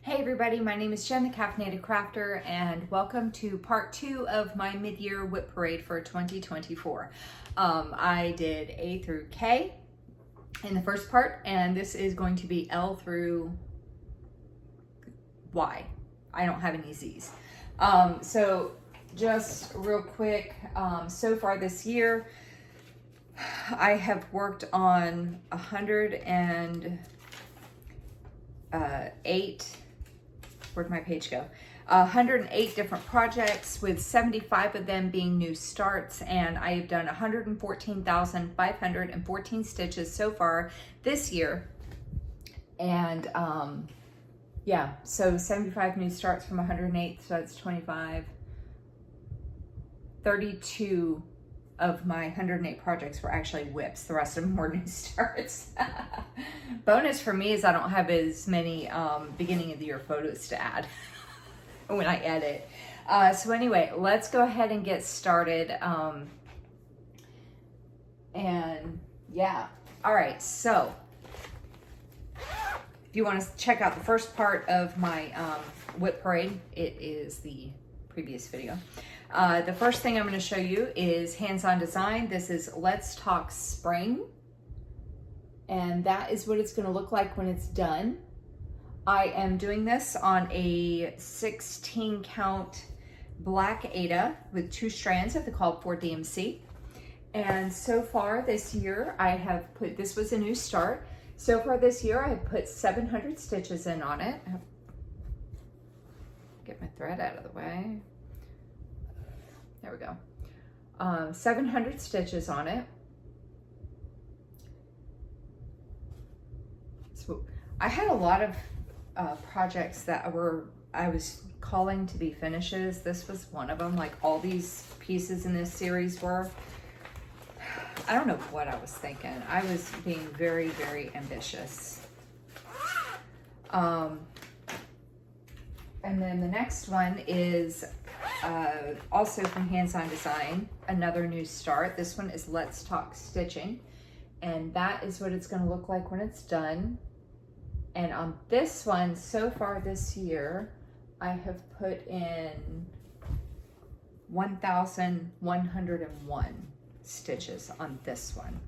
Hey everybody, my name is Jen, the Caffeinated Crafter, and welcome to part 2 of my mid-year WIP parade for 2024. I did A through K in the first part, and this is going to be L through Y. I don't have any Z's. So just real quick, so far this year, I have worked on 108, where'd my page go? 108 different projects, with 75 of them being new starts, and I have done 114,514 stitches so far this year. And yeah, so 75 new starts from 108, so that's 25. 32 of my 108 projects were actually WIPs. The rest of them were new starts. Bonus for me is I don't have as many beginning of the year photos to add when I edit. So anyway, let's go ahead and get started. And yeah, all right, so if you want to check out the first part of my WIP parade, it is the previous video. The first thing I'm going to show you is hands-on design. This is Let's Talk Spring, and that is what it's going to look like when it's done. I am doing this on a 16 count black Aida with 2 strands of the called for DMC. And so far this year I have put, this was a new start. So far this year I have put 700 stitches in on it. Get my thread out of the way. There we go. 700 stitches on it. So I had a lot of projects that I was calling to be finishes. This was one of them. Like all these pieces in this series were. I don't know what I was thinking. I was being very, very ambitious. And then the next one is also from Hands-On Design, another new start. This one is Let's Talk Stitching, and that is what it's going to look like when it's done. And on this one, so far this year, I have put in 1,101 stitches on this one.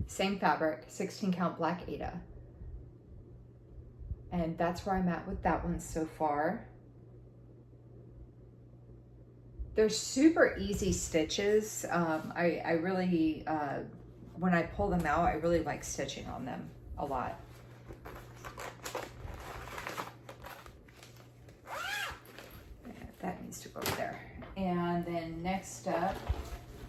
Same fabric, 16 count black Aida. And that's where I'm at with that one so far. They're super easy stitches. I really, when I pull them out, I really like stitching on them a lot. That needs to go over there. And then next up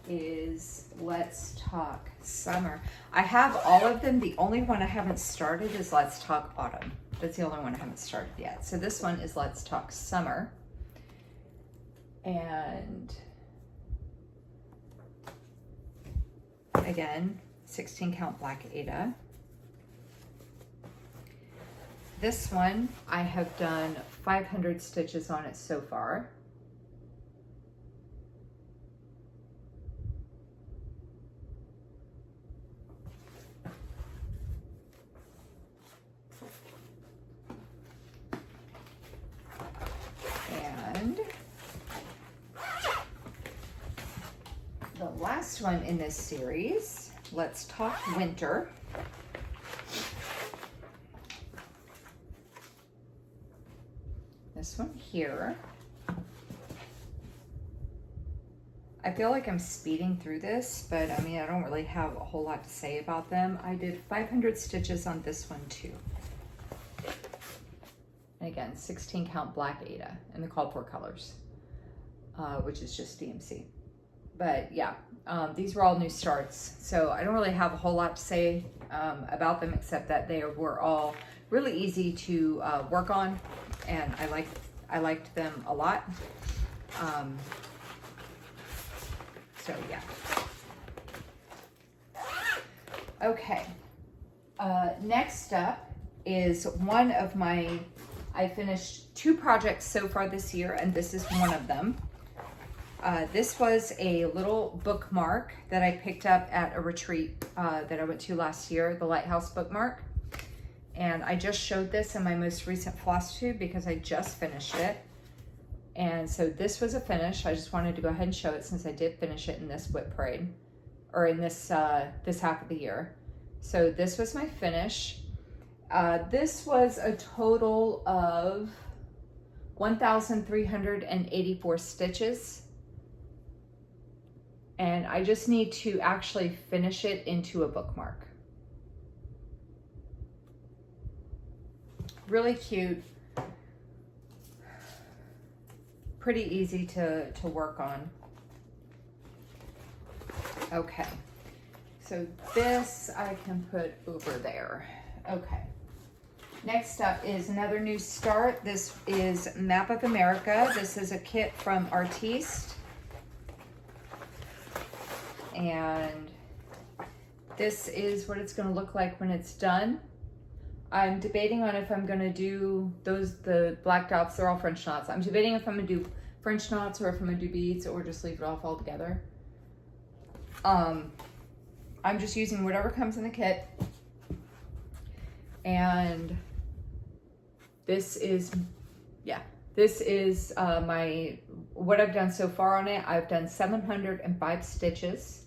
is Let's Talk Summer. I have all of them. The only one I haven't started is Let's Talk Autumn. That's the only one I haven't started yet. So this one is Let's Talk Summer. And again, 16 count black Aida. This one, I have done 500 stitches on it so far. And the last one in this series, Let's Talk Winter. This one here. I feel like I'm speeding through this, but I mean, I don't really have a whole lot to say about them. I did 500 stitches on this one too. And again, 16 count black Aida in the called for colors, which is just DMC. But yeah, these were all new starts. So I don't really have a whole lot to say about them, except that they were all really easy to work on. And I liked them a lot. So yeah. Okay. Next up is one of my, I finished 2 projects so far this year, and this is one of them. This was a little bookmark that I picked up at a retreat that I went to last year, the Lighthouse bookmark. And I just showed this in my most recent floss tube because I just finished it. And so this was a finish. I just wanted to go ahead and show it since I did finish it in this WIP parade, or in this this half of the year. So this was my finish. This was a total of 1,384 stitches. And I just need to actually finish it into a bookmark. Really cute. Pretty easy to work on. Okay, so this I can put over there. Okay, next up is another new start. This is Map of America. This is a kit from Artiste. And this is what it's gonna look like when it's done. I'm debating on if I'm gonna do the black dots, they're all French knots. I'm debating if I'm gonna do French knots or if I'm gonna do beads or just leave it off altogether. I'm just using whatever comes in the kit. And this is, what I've done so far on it. I've done 705 stitches.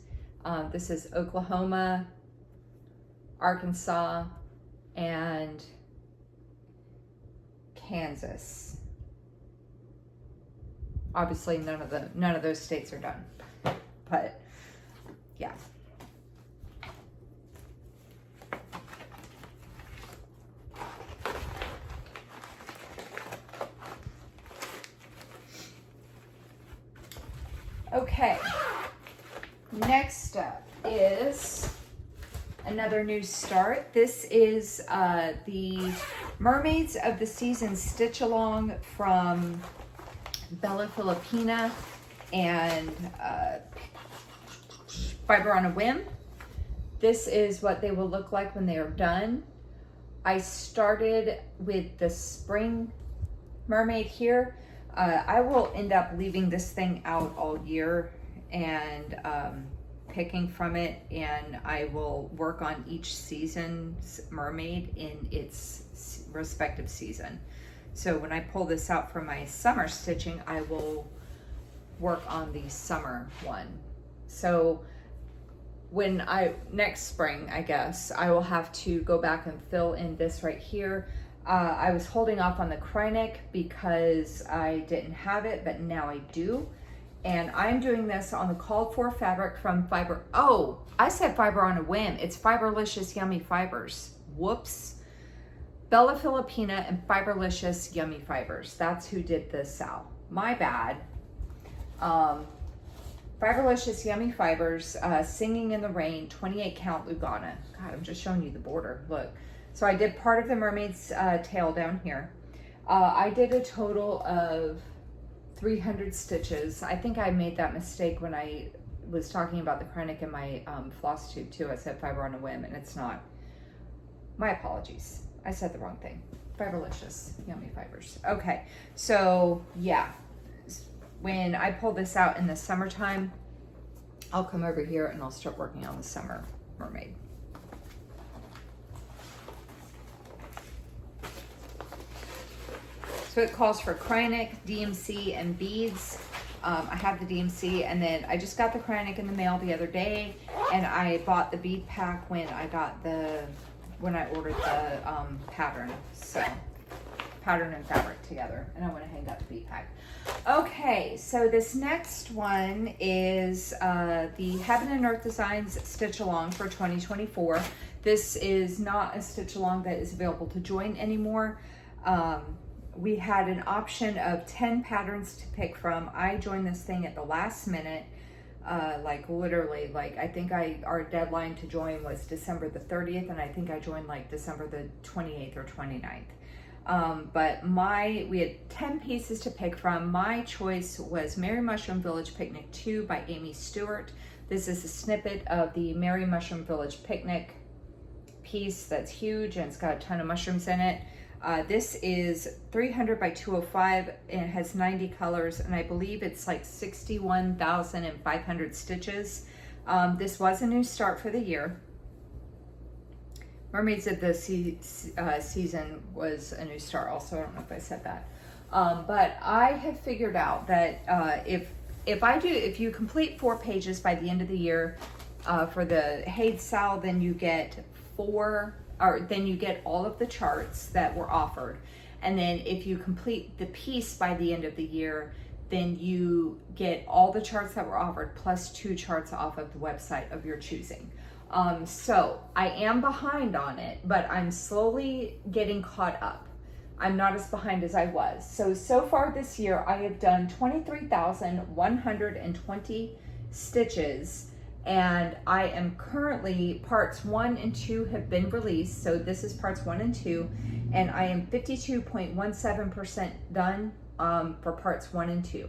This is Oklahoma, Arkansas, and Kansas. Obviously none of those states are done, but yeah. Okay, next up is another new start. This is the Mermaids of the Season Stitch Along from Bella Filipina and Fiber on a Whim. This is what they will look like when they are done. I started with the spring mermaid here. I will end up leaving this thing out all year and picking from it, and I will work on each season's mermaid in its respective season. So when I pull this out for my summer stitching, I will work on the summer one. So when next spring, I guess, I will have to go back and fill in this right here. I was holding off on the Krynic because I didn't have it, but now I do. And I'm doing this on the called for fabric from Fiber. Oh, I said Fiber on a Whim. It's Fiberlicious Yummy Fibers. Whoops. Bella Filipina and Fiberlicious Yummy Fibers. That's who did this, Sal. My bad. Fiberlicious Yummy Fibers, Singing in the Rain, 28 count Lugana. God, I'm just showing you the border. Look. So I did part of the mermaid's tail down here. I did a total of 300 stitches. I think I made that mistake when I was talking about the Krynic in my floss tube too. I said Fiber on a Whim, and it's not. My apologies. I said the wrong thing. Fiberlicious Yummy Fibers. Okay, so yeah. When I pull this out in the summertime, I'll come over here and I'll start working on the summer mermaid. So it calls for Krynic, DMC, and beads. I have the DMC, and then I just got the Krynic in the mail the other day, and I bought the bead pack when I ordered the pattern. So pattern and fabric together, and I went ahead and got the bead pack. Okay, so this next one is the Heaven and Earth Designs Stitch Along for 2024. This is not a stitch along that is available to join anymore. We had an option of 10 patterns to pick from. I joined this thing at the last minute, like literally, like I think our deadline to join was December the 30th, and I think I joined like December the 28th or 29th. But we had 10 pieces to pick from. My choice was Merry Mushroom Village Picnic 2 by Amy Stewart. This is a snippet of the Merry Mushroom Village Picnic piece that's huge, and it's got a ton of mushrooms in it. This is 300 by 205, and it has 90 colors, and I believe it's like 61,500 stitches. This was a new start for the year. Mermaids of the Season was a new start also. I don't know if I said that. But I have figured out that if you complete 4 pages by the end of the year for the HAED Sal, then you get then you get all of the charts that were offered. And then if you complete the piece by the end of the year, then you get all the charts that were offered plus 2 charts off of the website of your choosing. So I am behind on it, but I'm slowly getting caught up. I'm not as behind as I was. So far this year, I have done 23,120 stitches, and I am currently, parts 1 and 2 have been released. So this is parts 1 and 2, and I am 52.17% done for parts 1 and 2.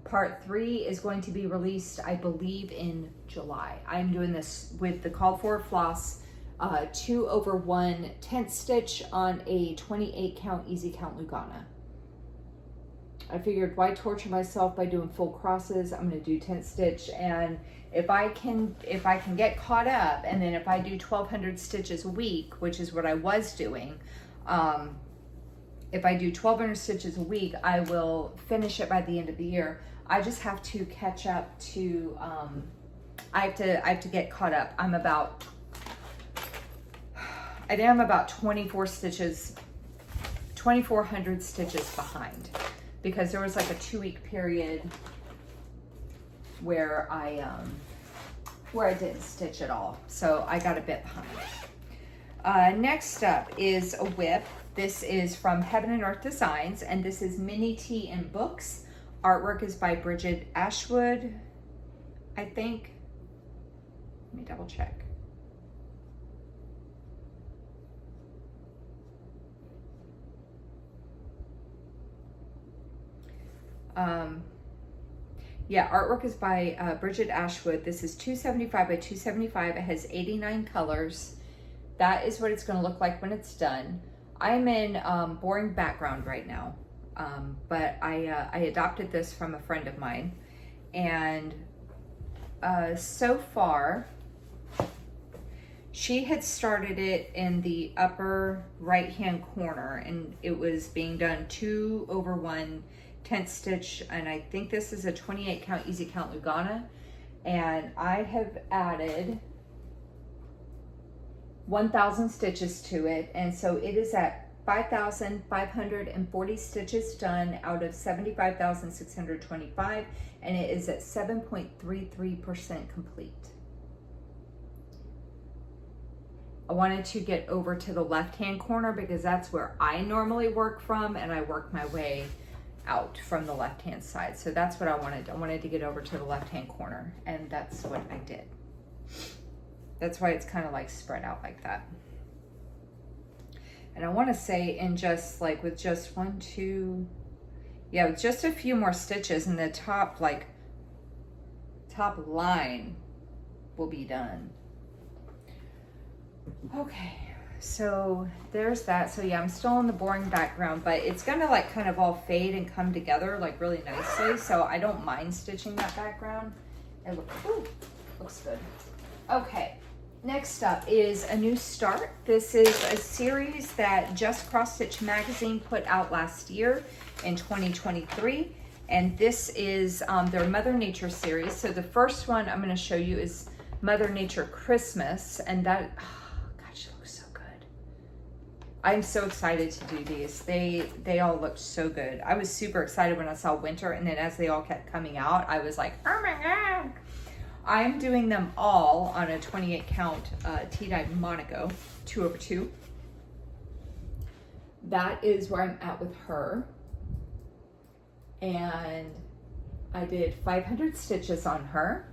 Part 3 is going to be released, I believe, in July. I'm doing this with the called for floss, 2/1 tent stitch on a 28 count easy count Lugana. I figured, why torture myself by doing full crosses? I'm going to do tent stitch, and if I can get caught up, and then if I do 1,200 stitches a week, which is what I was doing, if I do 1,200 stitches a week, I will finish it by the end of the year. I just have to catch up to, I have to get caught up. I think I'm about 2,400 stitches behind, because there was like a 2-week period where I didn't stitch at all. So I got a bit behind. Next up is a WIP. This is from Heaven and Earth Designs, and this is Mini Tea and Books. Artwork is by Bridget Ashwood, I think. Let me double check. Yeah, artwork is by Bridget Ashwood. This is 275 by 275. It has 89 colors. That is what it's going to look like when it's done. I'm in boring background right now, but I adopted this from a friend of mine, and so far she had started it in the upper right hand corner, and it was being done 2/1 tent stitch, and I think this is a 28 count easy count Lugana, and I have added 1,000 stitches to it, and so it is at 5,540 stitches done out of 75,625, and it is at 7.33% complete. I wanted to get over to the left hand corner because that's where I normally work from, and I work my way out from the left hand side. So that's what I wanted. I wanted to get over to the left hand corner, and that's what I did. That's why it's kind of like spread out like that. And I want to say in just like with just with just a few more stitches, and the top line will be done. Okay, so there's that. So yeah, I'm still in the boring background, but it's gonna like kind of all fade and come together like really nicely. So I don't mind stitching that background. It looks good. Okay. Next up is a new start. This is a series that Just Cross Stitch magazine put out last year in 2023, and this is their Mother Nature series. So the first one I'm going to show you is Mother Nature Christmas, and that, oh, gosh, it looks so good. I'm so excited to do these. They all looked so good. I was super excited when I saw winter, and then as they all kept coming out, I was like, oh my God. I'm doing them all on a 28 count tea-dyed Monaco 2/2. That is where I'm at with her. And I did 500 stitches on her.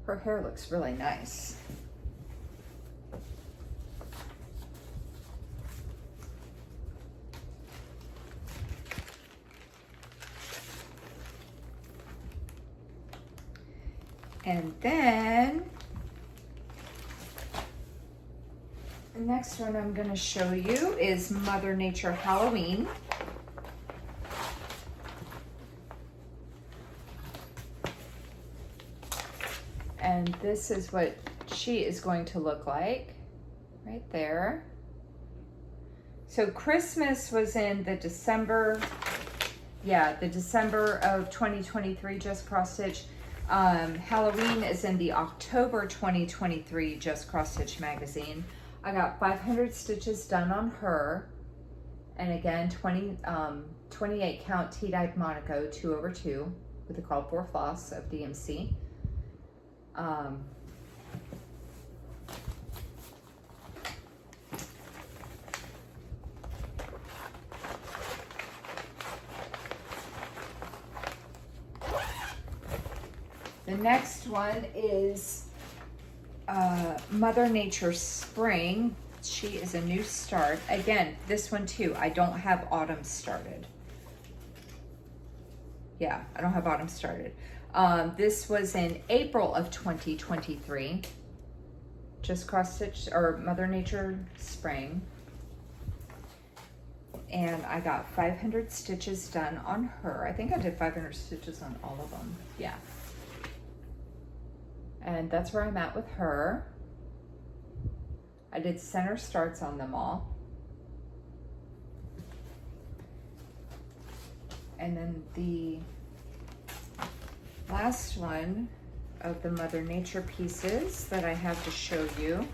Her hair looks really nice. And then the next one I'm going to show you is Mother Nature Halloween. And this is what she is going to look like right there. So Christmas was in the December, the December of 2023 Just Cross Stitch. Halloween is in the October 2023 Just Cross Stitch magazine. I got 500 stitches done on her. And again, 28 count tea-dyed Monaco 2/2 with the called for floss of DMC. The next one is Mother Nature Spring. She is a new start. Again, this one too, I don't have autumn started. Yeah, I don't have autumn started. This was in April of 2023. Just cross stitch, or Mother Nature Spring. And I got 500 stitches done on her. I think I did 500 stitches on all of them. Yeah. And that's where I'm at with her. I did center starts on them all. And then the last one of the Mother Nature pieces that I have to show you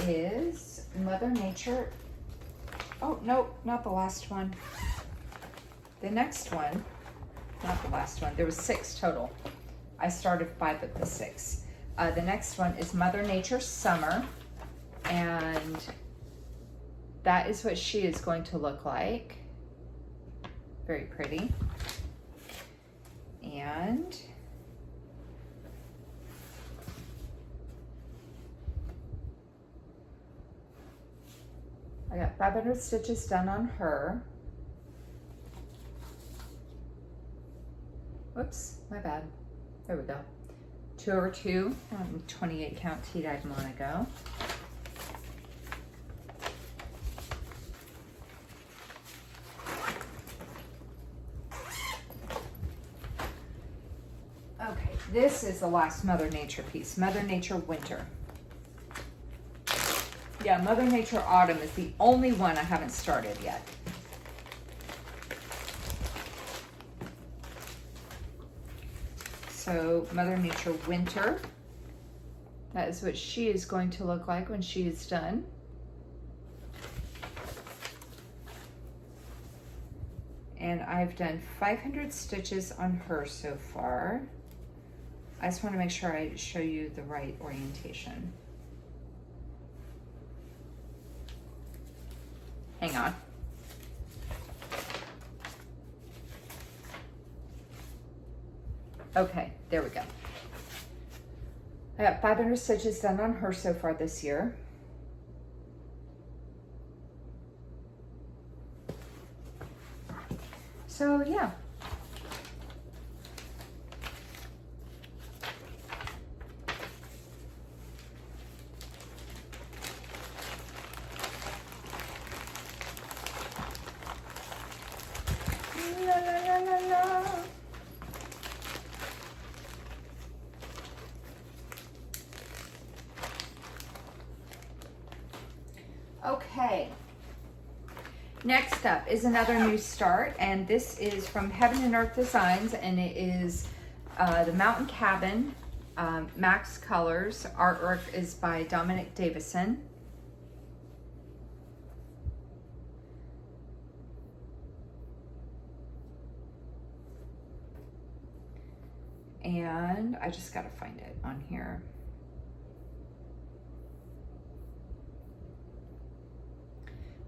is Mother Nature. Oh, no, not the last one. The next one, not the last one. There was 6 total. I started 5 of the 6. The next one is Mother Nature Summer, and that is what she is going to look like. Very pretty. And I got 500 stitches done on her. Whoops, my bad. There we go. 2/2, 28 count tea-dyed Monaco. Okay, this is the last Mother Nature piece, Mother Nature Winter. Yeah, Mother Nature Autumn is the only one I haven't started yet. So Mother Nature Winter, that is what she is going to look like when she is done. And I've done 500 stitches on her so far. I just want to make sure I show you the right orientation. Hang on. Okay, there we go. I got 500 stitches done on her so far this year. So yeah. La, la, la, la, la. Okay, next up is another new start, and this is from Heaven and Earth Designs, and it is the Mountain Cabin, Max Colors. Artwork is by Dominic Davison. And I just gotta find it on here.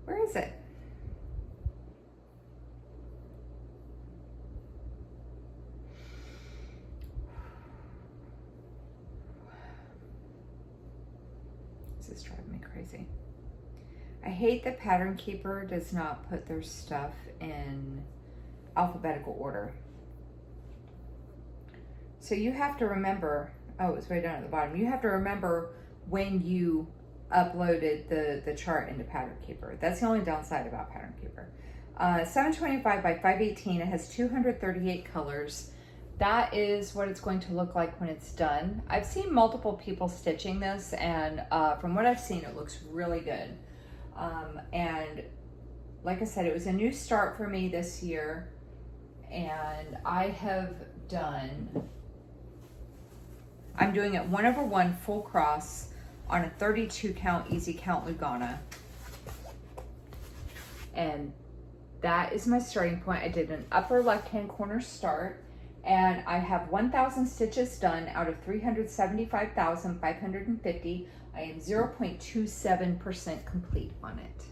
Where is it? This is driving me crazy. I hate that Pattern Keeper does not put their stuff in alphabetical order. So you have to remember, oh, it's way down at the bottom. You have to remember when you uploaded the chart into Pattern Keeper. That's the only downside about Pattern Keeper. 725 by 518, it has 238 colors, that is what it's going to look like when it's done. I've seen multiple people stitching this, and from what I've seen, it looks really good. And like I said, it was a new start for me this year, and I'm doing it 1/1 full cross on a 32 count easy count Lugana. And that is my starting point. I did an upper left-hand corner start, and I have 1,000 stitches done out of 375,550. I am 0.27% complete on it.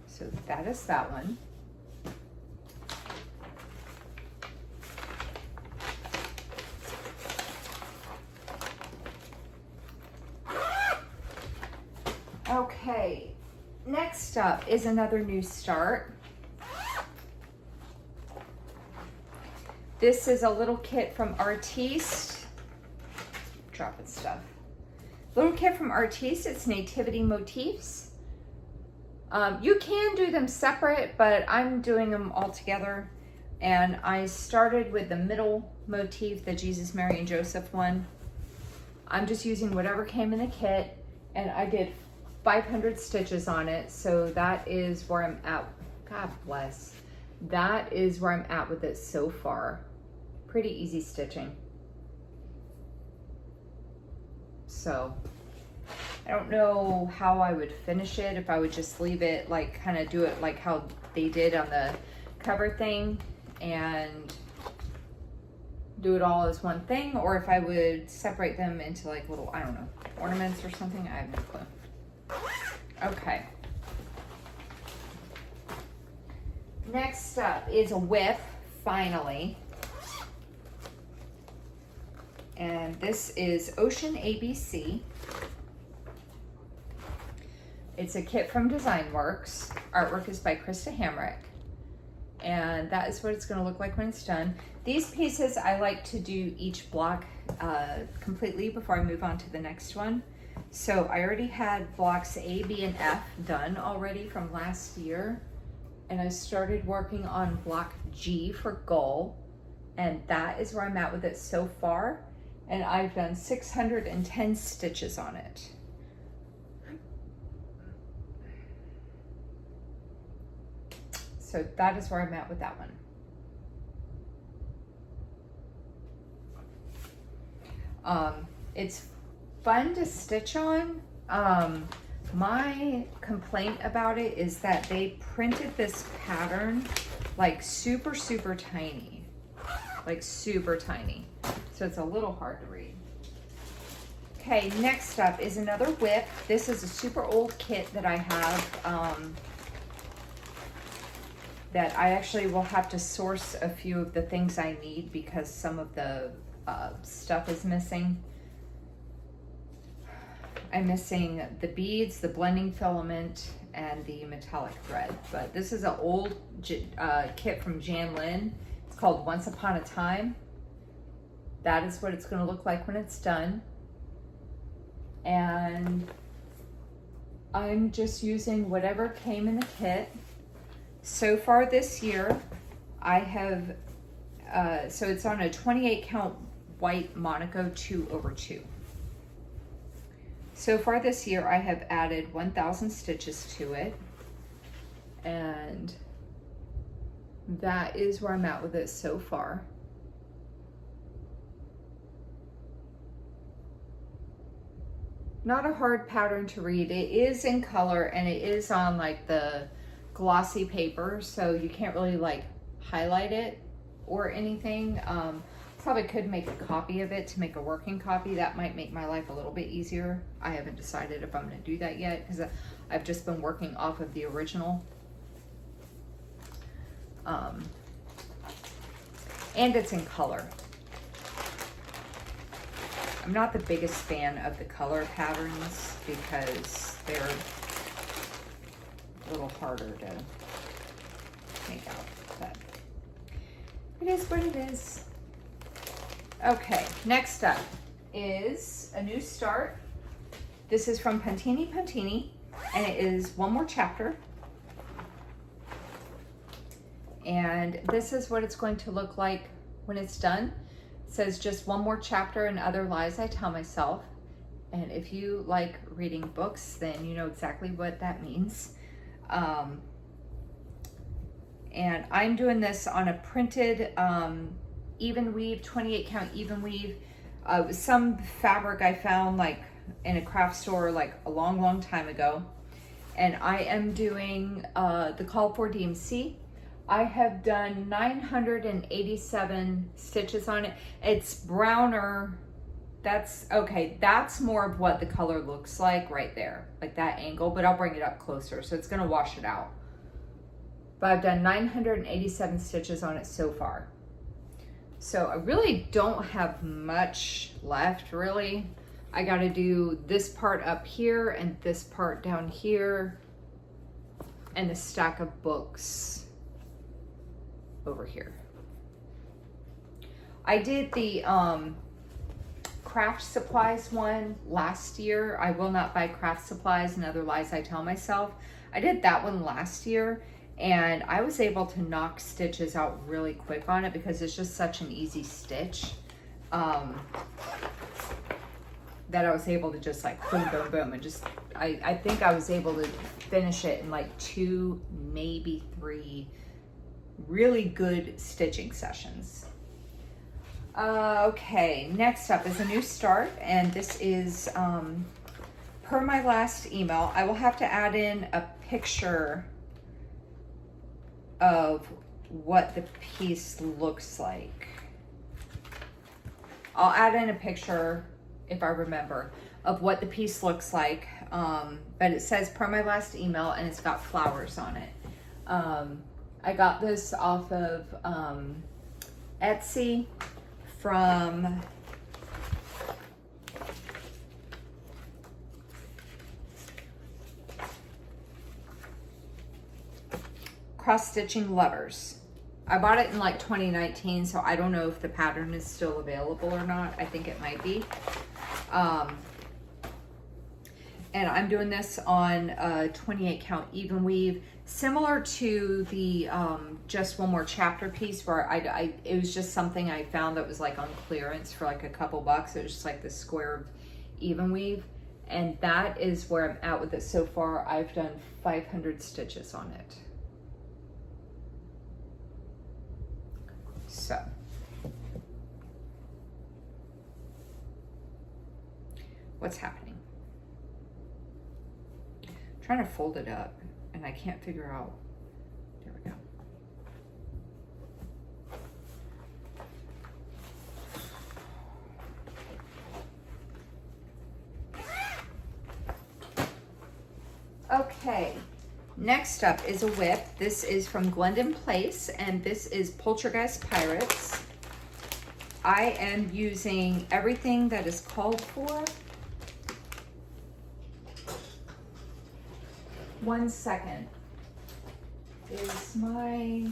So that is that one. Okay, next up is another new start. This is a little kit from Artiste. Dropping stuff. Little kit from Artiste. It's Nativity motifs. You can do them separate, but I'm doing them all together. And I started with the middle motif, the Jesus, Mary, and Joseph one. I'm just using whatever came in the kit, and I did 500 stitches on it, so that is where I'm at. God bless. That is where I'm at with it so far. Pretty easy stitching. So I don't know how I would finish it, if I would just leave it, like kind of do it like how they did on the cover thing and do it all as one thing, or if I would separate them into like little, I don't know, ornaments or something. I have no clue. Okay. Next up is a WIP, finally. And this is Ocean ABC. It's a kit from Design Works. Artwork is by Krista Hamrick. And that is what it's going to look like when it's done. These pieces, I like to do each block completely before I move on to the next one. So I already had blocks A, B, and F done already from last year. And I started working on block G for Gull. And that is where I'm at with it so far. And I've done 610 stitches on it. So that is where I'm at with that one. It's fun to stitch on. My complaint about it is that they printed this pattern like super tiny, like super tiny. So it's a little hard to read. Okay, next up is another WIP. This is a super old kit that I have that I actually will have to source a few of the things I need because some of the stuff is missing. I'm missing the beads, the blending filament, and the metallic thread. But this is an old kit from Jan Lynn. It's called Once Upon a Time. That is what it's going to look like when it's done. And I'm just using whatever came in the kit. So far this year, I have, so it's on a 28 count white Monaco 2/2. So far this year, I have added 1,000 stitches to it, and that is where I'm at with it so far. Not a hard pattern to read. It is in color, and it is on like the glossy paper, so you can't really like highlight it or anything. Probably could make a copy of it to make a working copy. That might make my life a little bit easier. I haven't decided if I'm going to do that yet because I've just been working off of the original. And it's in color. I'm not the biggest fan of the color patterns because they're a little harder to make out, but it is what it is. Okay, next up is a new start. This is from Puntini, and it is One More Chapter. And this is what it's going to look like when it's done. It says just one more chapter and other lies I tell myself. And if you like reading books, then you know exactly what that means. And I'm doing this on a printed even weave, 28 count even weave. Some fabric I found like in a craft store like a long time ago. And I am doing the call for DMC. I have done 987 stitches on it. It's browner. That's okay. That's more of what the color looks like right there, like that angle, but I'll bring it up closer. So it's gonna wash it out. But I've done 987 stitches on it so far. So I really don't have much left, really. I gotta do this part up here and this part down here and a stack of books over here. I did the craft supplies one last year. I will not buy craft supplies and other lies I tell myself. I did that one last year and I was able to knock stitches out really quick on it because it's just such an easy stitch that I was able to just like boom, boom, boom, and just, I think I was able to finish it in like 2, maybe 3 really good stitching sessions. Okay, next up is a new start, and this is per my last email. I will have to add in a picture of what the piece looks like. I'll add in a picture, if I remember, of what the piece looks like. But it says per my last email, and it's got flowers on it. I got this off of Etsy from Cross Stitching Lovers. I bought it in like 2019, so I don't know if the pattern is still available or not. I think it might be. And I'm doing this on a 28 count even weave, similar to the just one more chapter piece where it was just something I found that was like on clearance for like a couple bucks. It was just like the square of even weave. And that is where I'm at with it so far. I've done 500 stitches on it. So, what's happening? I'm trying to fold it up and I can't figure out. There we go. Okay. Next up is a WIP. This is from Glendon Place, and this is Poltergeist Pirates. I am using everything that is called for. 1 second. Is my...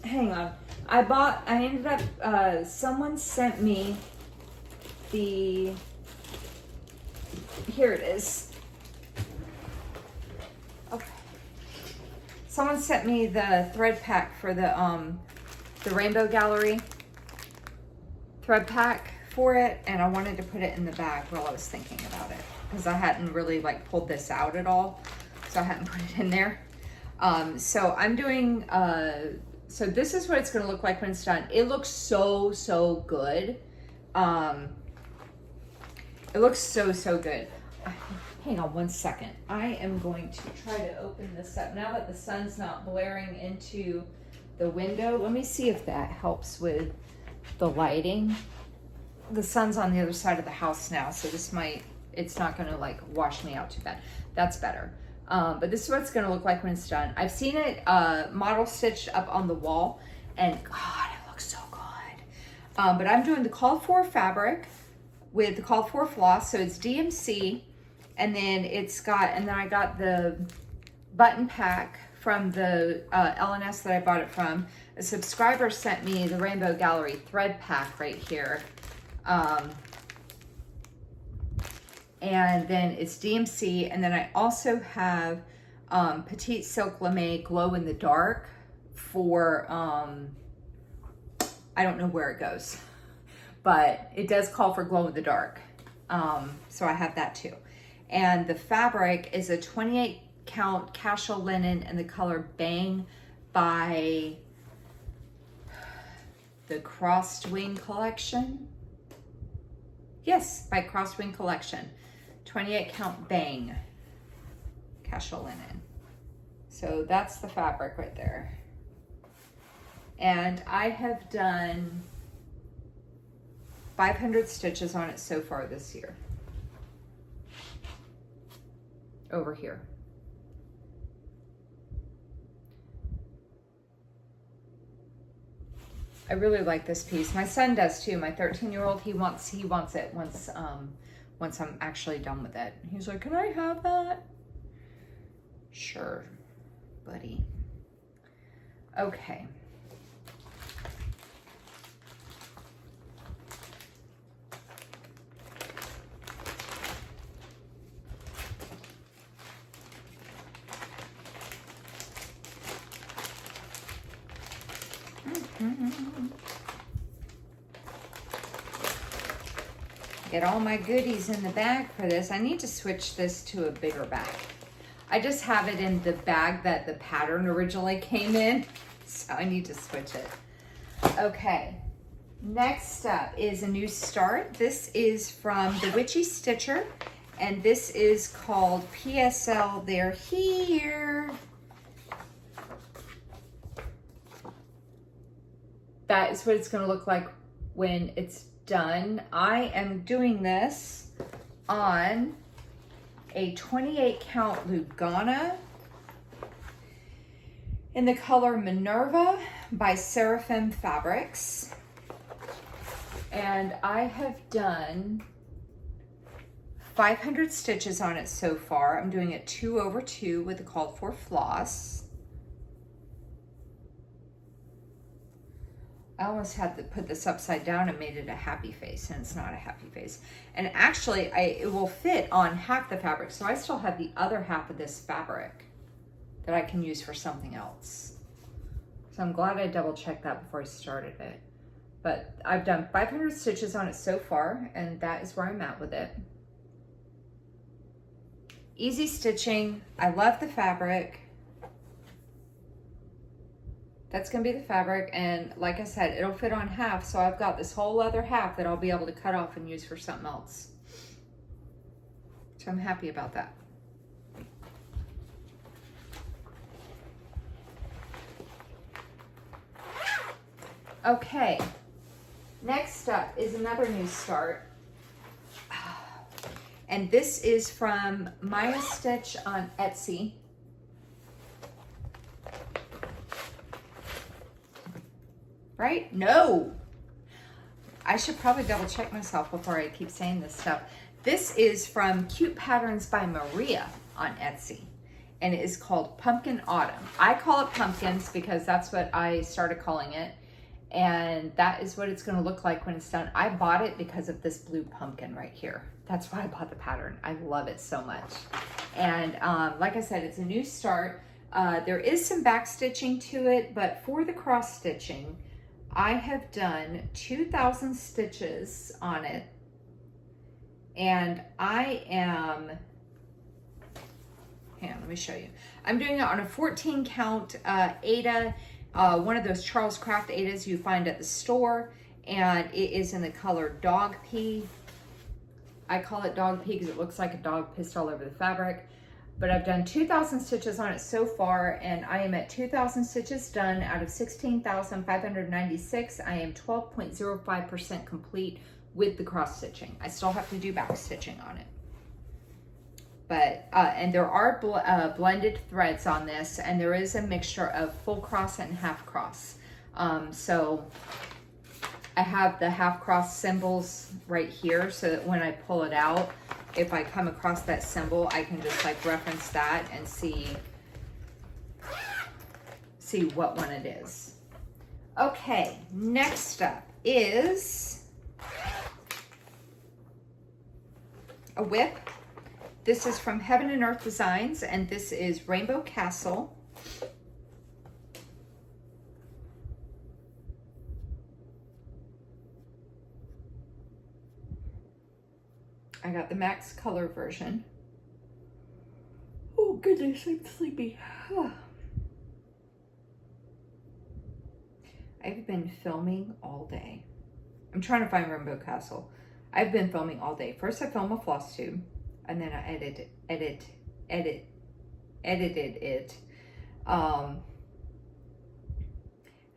Hang on. I ended up, someone sent me the... Here it is. Okay. Someone sent me the thread pack for the Rainbow Gallery thread pack for it, and I wanted to put it in the bag while I was thinking about it because I hadn't really like pulled this out at all, so I hadn't put it in there. So I'm doing so this is what it's going to look like when it's done. It looks so good. It looks so good. Hang on 1 second. I am going to try to open this up now that the sun's not blaring into the window. Let me see if that helps with the lighting. The sun's on the other side of the house now, so this might, it's not gonna like wash me out too bad. That's better. But this is what it's gonna look like when it's done. I've seen it model stitched up on the wall, and God, it looks so good. But I'm doing the called for fabric with the called for floss, so it's DMC, and then it's got, and then I got the button pack from the LNS that I bought it from. A subscriber sent me the Rainbow Gallery thread pack right here. And then it's DMC, and then I also have Petite Silk Lame Glow in the Dark for, I don't know where it goes, but it does call for glow in the dark. So I have that too. And the fabric is a 28 count casual linen in the color Bang by the Crosswing Collection. Yes, by Crosswing Collection. 28 count Bang casual linen. So that's the fabric right there. And I have done 500 stitches on it so far this year. Over here. I really like this piece. My son does too. My 13-year-old, he wants it once I'm actually done with it. He's like, "Can I have that?" Sure, buddy. Okay. Get all my goodies in the bag for this. I need to switch this to a bigger bag. I just have it in the bag that the pattern originally came in, so I need to switch it. Okay, next up is a new start. This is from the Witchy Stitcher, and this is called PSL They're Here. That is what it's going to look like when it's done. I am doing this on a 28 count Lugana in the color Minerva by Seraphim Fabrics. And I have done 500 stitches on it so far. I'm doing it 2 over 2 with the called for floss. I almost had to put this upside down and made it a happy face, and it's not a happy face. And actually, it will fit on half the fabric, so I still have the other half of this fabric that I can use for something else. So I'm glad I double checked that before I started it. But I've done 500 stitches on it so far, and that is where I'm at with it. Easy stitching. I love the fabric. That's going to be the fabric, and like I said, it'll fit on half, so I've got this whole other half that I'll be able to cut off and use for something else. So I'm happy about that. Okay, next up is another new start. And this is from Maya Stitch on Etsy. Right? No. I should probably double check myself before I keep saying this stuff. This is from Cute Patterns by Maria on Etsy, and it is called Pumpkin Autumn. I call it pumpkins because that's what I started calling it, and that is what it's going to look like when it's done. I bought it because of this blue pumpkin right here. That's why I bought the pattern. I love it so much. And like I said, it's a new start. There is some back stitching to it, but for the cross stitching, I have done 2,000 stitches on it, and I am, hang on, let me show you. I'm doing it on a 14 count Aida, one of those Charles Craft Aidas you find at the store, and it is in the color Dog Pea. I call it Dog Pea because it looks like a dog pissed all over the fabric. But I've done 2,000 stitches on it so far, and I am at 2,000 stitches done out of 16,596. I am 12.05% complete with the cross stitching. I still have to do back stitching on it. But, and there are blended threads on this, and there is a mixture of full cross and half cross. So I have the half cross symbols right here so that when I pull it out, if I come across that symbol, I can just like reference that and see what one it is. Okay, next up is a WIP. This is from Heaven and Earth Designs, and this is Rainbow Castle. I got the max color version. Oh goodness, I'm sleepy. I've been filming all day. I'm trying to find Rainbow Castle. I've been filming all day. First I filmed a floss tube, and then I edited it.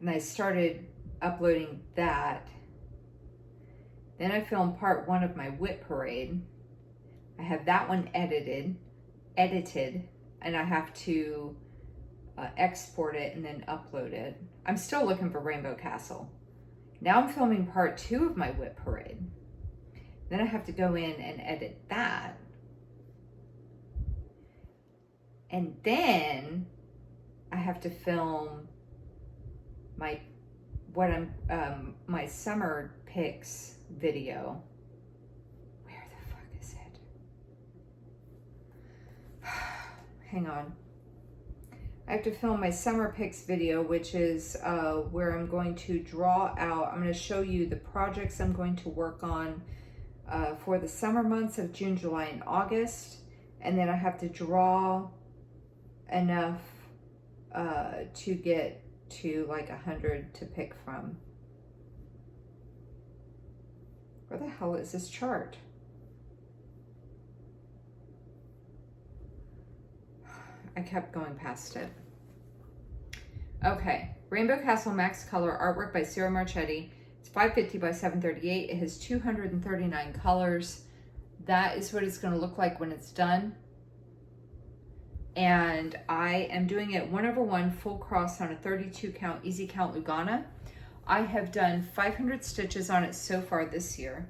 And I started uploading that. Then I filmed part 1 of my WIP parade. I have that one edited, and I have to export it and then upload it. I'm still looking for Rainbow Castle. Now I'm filming part 2 of my WIP parade. Then I have to go in and edit that. And then I have to film my my summer picks video. Where the fuck is it? Hang on. I have to film my summer picks video, which is where I'm going to draw out. I'm going to show you the projects I'm going to work on for the summer months of June, July, and August. And then I have to draw enough to get to like 100 to pick from. Where the hell is this chart? I kept going past it. Okay, Rainbow Castle Max Color artwork by Ciro Marchetti. It's 550 by 738. It has 239 colors. That is what it's going to look like when it's done. And I am doing it 1/1 full cross on a 32 count easy count Lugana. I have done 500 stitches on it so far this year.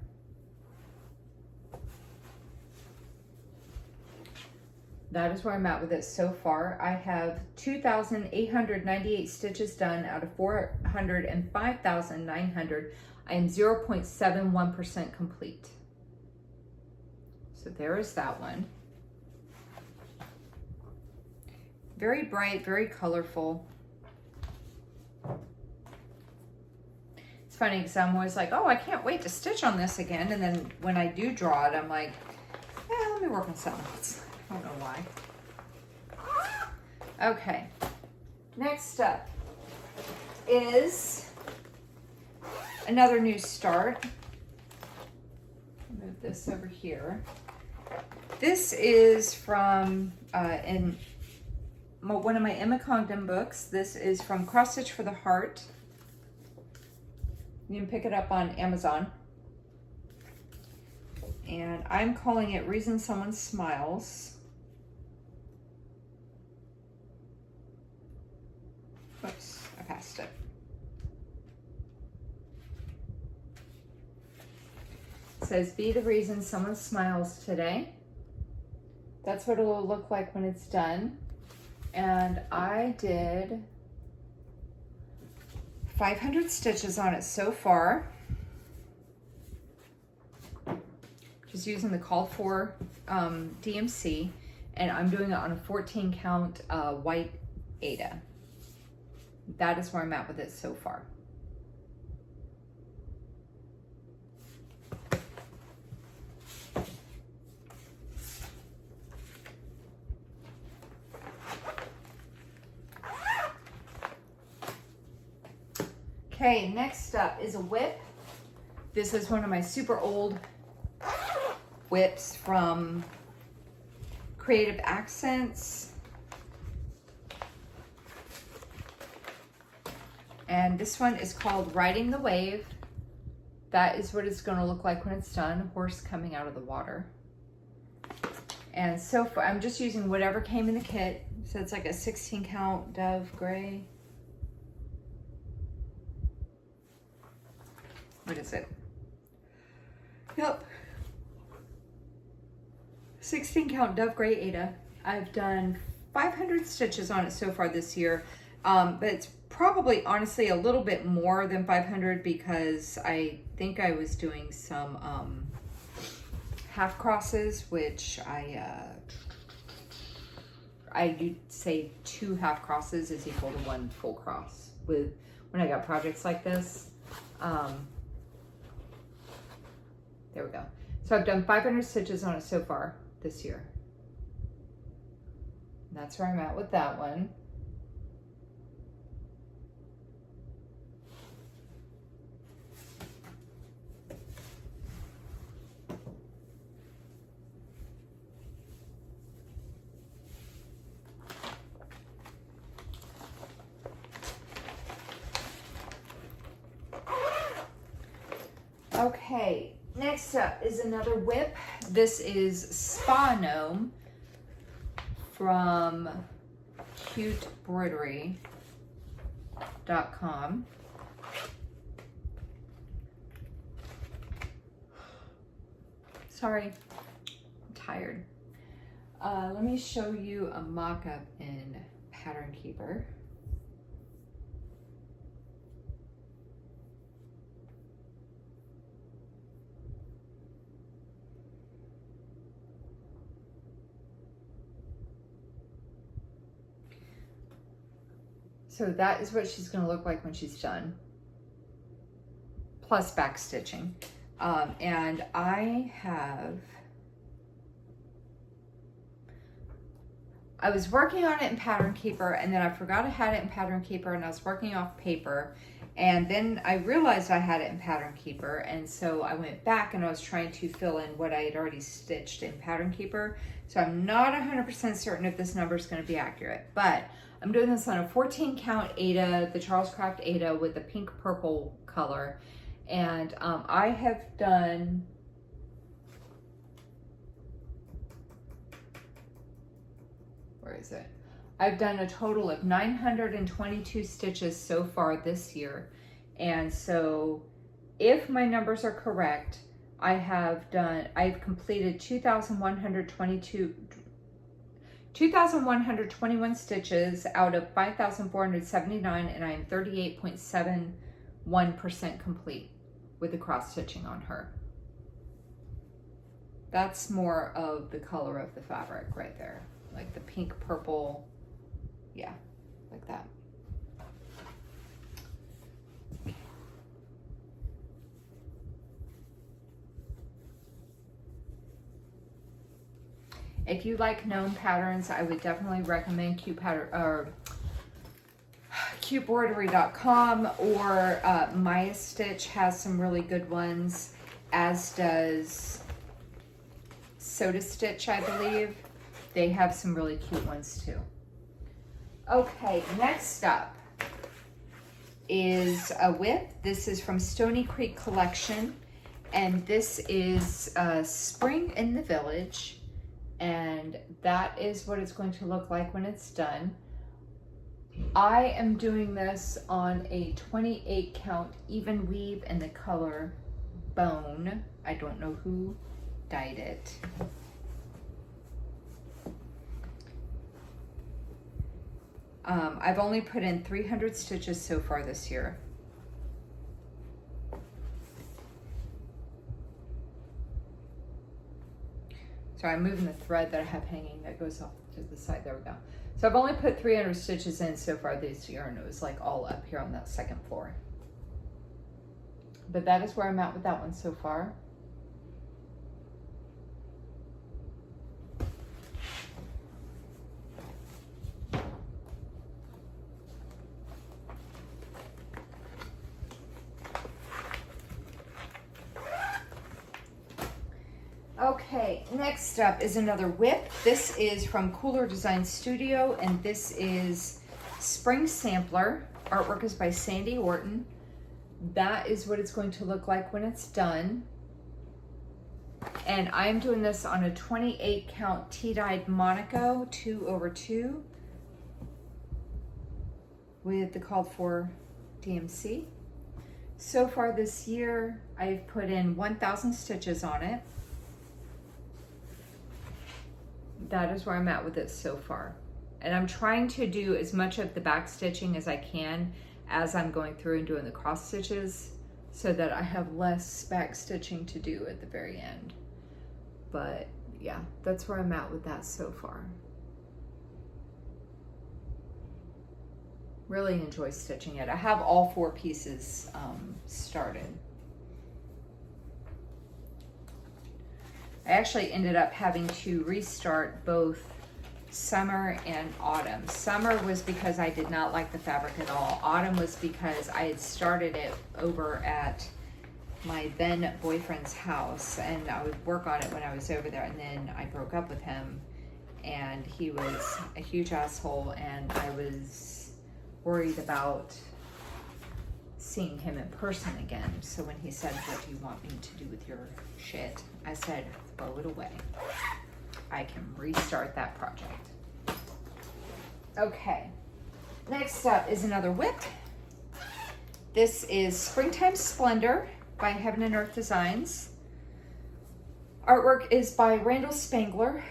That is where I'm at with it so far. I have 2,898 stitches done out of 405,900. I am 0.71% complete. So there is that one. Very bright, very colorful. It's funny because I'm always like, oh, I can't wait to stitch on this again. And then when I do draw it, I'm like, yeah, let me work on something else. I don't know why. Okay, next up is another new start. Move this over here. This is from one of my Emma Congdon books. This is from Cross Stitch for the Heart. You can pick it up on Amazon. And I'm calling it Reason Someone Smiles. Oops, I passed it. It says, be the reason someone smiles today. That's what it'll look like when it's done. And I did 500 stitches on it so far. Just using the called for DMC, and I'm doing it on a 14 count white Aida. That is where I'm at with it so far. Okay, next up is a WIP. This is one of my super old WIPs from Creative Accents. And this one is called Riding the Wave. That is what it's going to look like when it's done. A horse coming out of the water. And so far, I'm just using whatever came in the kit. So it's like a 16 count Dove Gray. What is it? Yep. 16 count Dove Gray Aida. I've done 500 stitches on it so far this year. But it's probably honestly a little bit more than 500 because I think I was doing some half crosses, which I do say 2 half crosses is equal to 1 full cross with when I got projects like this. There we go. So I've done 500 stitches on it so far this year. And that's where I'm at with that one. Okay, next up is another WIP. This is Spa Gnome from cutebroidery.com. Sorry, I'm tired. Let me show you a mock-up in Pattern Keeper. So that is what she's going to look like when she's done, plus back stitching. And I was working on it in Pattern Keeper, and then I forgot I had it in Pattern Keeper, and I was working off paper, and then I realized I had it in Pattern Keeper, and so I went back and I was trying to fill in what I had already stitched in Pattern Keeper. So I'm not 100% certain if this number is going to be accurate, but I'm doing this on a 14 count Aida, the Charles Craft Aida with the pink purple color. And I have done, where is it? I've done a total of 922 stitches so far this year. And so if my numbers are correct, I've completed 2,121 stitches out of 5,479, and I am 38.71% complete with the cross stitching on her. That's more of the color of the fabric right there, like the pink purple, yeah, like that. If like gnome patterns, I would definitely recommend cutebroidery.com, or Maya Stitch has some really good ones, as does Soda Stitch, I believe. They have some really cute ones too. Okay, next up is a WIP. This is from Stony Creek Collection, and this is Spring in the Village. And that is what it's going to look like when it's done. I am doing this on a 28 count even weave in the color Bone. I don't know who dyed it. I've only put in 300 stitches so far this year. So I'm moving the thread that I have hanging that goes off to the side. There we go. So I've only put 300 stitches in so far this year, and it was like all up here on that second floor. But that is where I'm at with that one so far. Okay, next up is another WIP. This is from Cooler Design Studio, and this is Spring Sampler. Artwork is by Sandy Orton. That is what it's going to look like when it's done. And I'm doing this on a 28 count tea-dyed Monaco 2/2 with the called for DMC. So far this year, I've put in 1,000 stitches on it. That is where I'm at with it so far. And I'm trying to do as much of the back stitching as I can as I'm going through and doing the cross stitches, so that I have less back stitching to do at the very end. But yeah, that's where I'm at with that so far. Really enjoy stitching it. I have all 4 pieces started. I actually ended up having to restart both summer and autumn. Summer was because I did not like the fabric at all. Autumn was because I had started it over at my then boyfriend's house, and I would work on it when I was over there, and then I broke up with him, and he was a huge asshole, and I was worried about seeing him in person again. So when he said, "What do you want me to do with your shit?" I said, "Throw it away. I can restart that project." Okay, next up is another WIP. This is Springtime Splendor by Heaven and Earth Designs. Artwork is by Randall Spangler.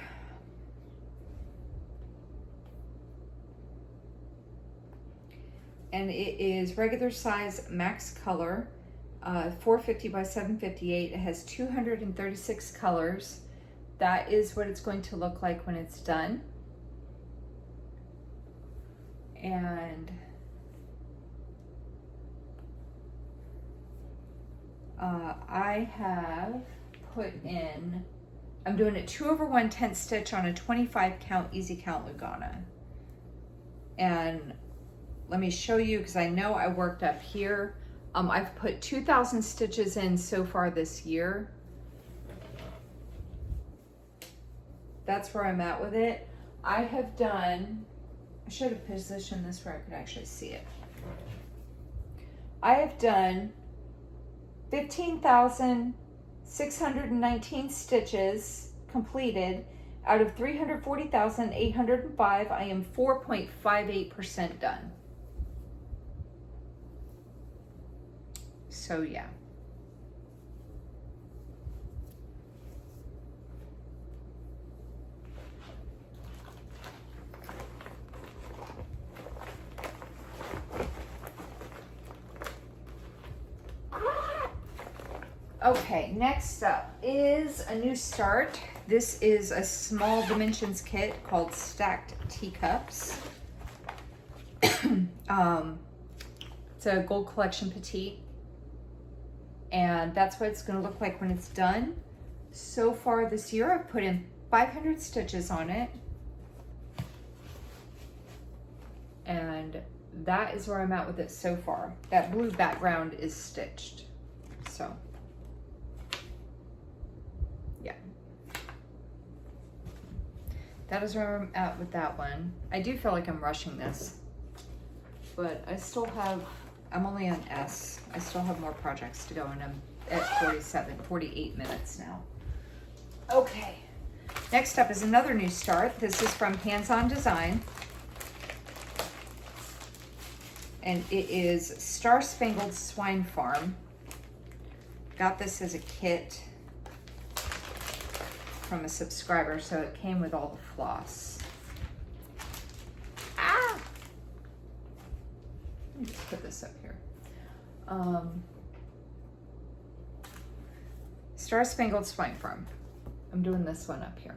And it is regular size, max color, 450 by 758. It has 236 colors. That is what it's going to look like when it's done. And I have put in, I'm doing a 2/1/10 stitch on a 25 count easy count Lugana. And let me show you, because I know I worked up here. I've put 2,000 stitches in so far this year. That's where I'm at with it. I have done, I should have positioned this where I could actually see it. I have done 15,619 stitches completed out of 340,805. I am 4.58% done. So yeah. Okay, next up is a new start. This is a small dimensions kit called Stacked Teacups. It's a gold collection petite. And that's what it's going to look like when it's done. So far this year, I've put in 500 stitches on it. And that is where I'm at with it so far. That blue background is stitched. So, yeah. That is where I'm at with that one. I do feel like I'm rushing this. But I still have, I'm only on S. I still have more projects to go, and I'm at 48 minutes now. Okay, next up is another new start. This is from Hands On Design. And it is Star Spangled Swine Farm. Got this as a kit from a subscriber, so it came with all the floss. Ah! Let me just put this up here. Star Spangled Swine Farm. I'm doing this one up here.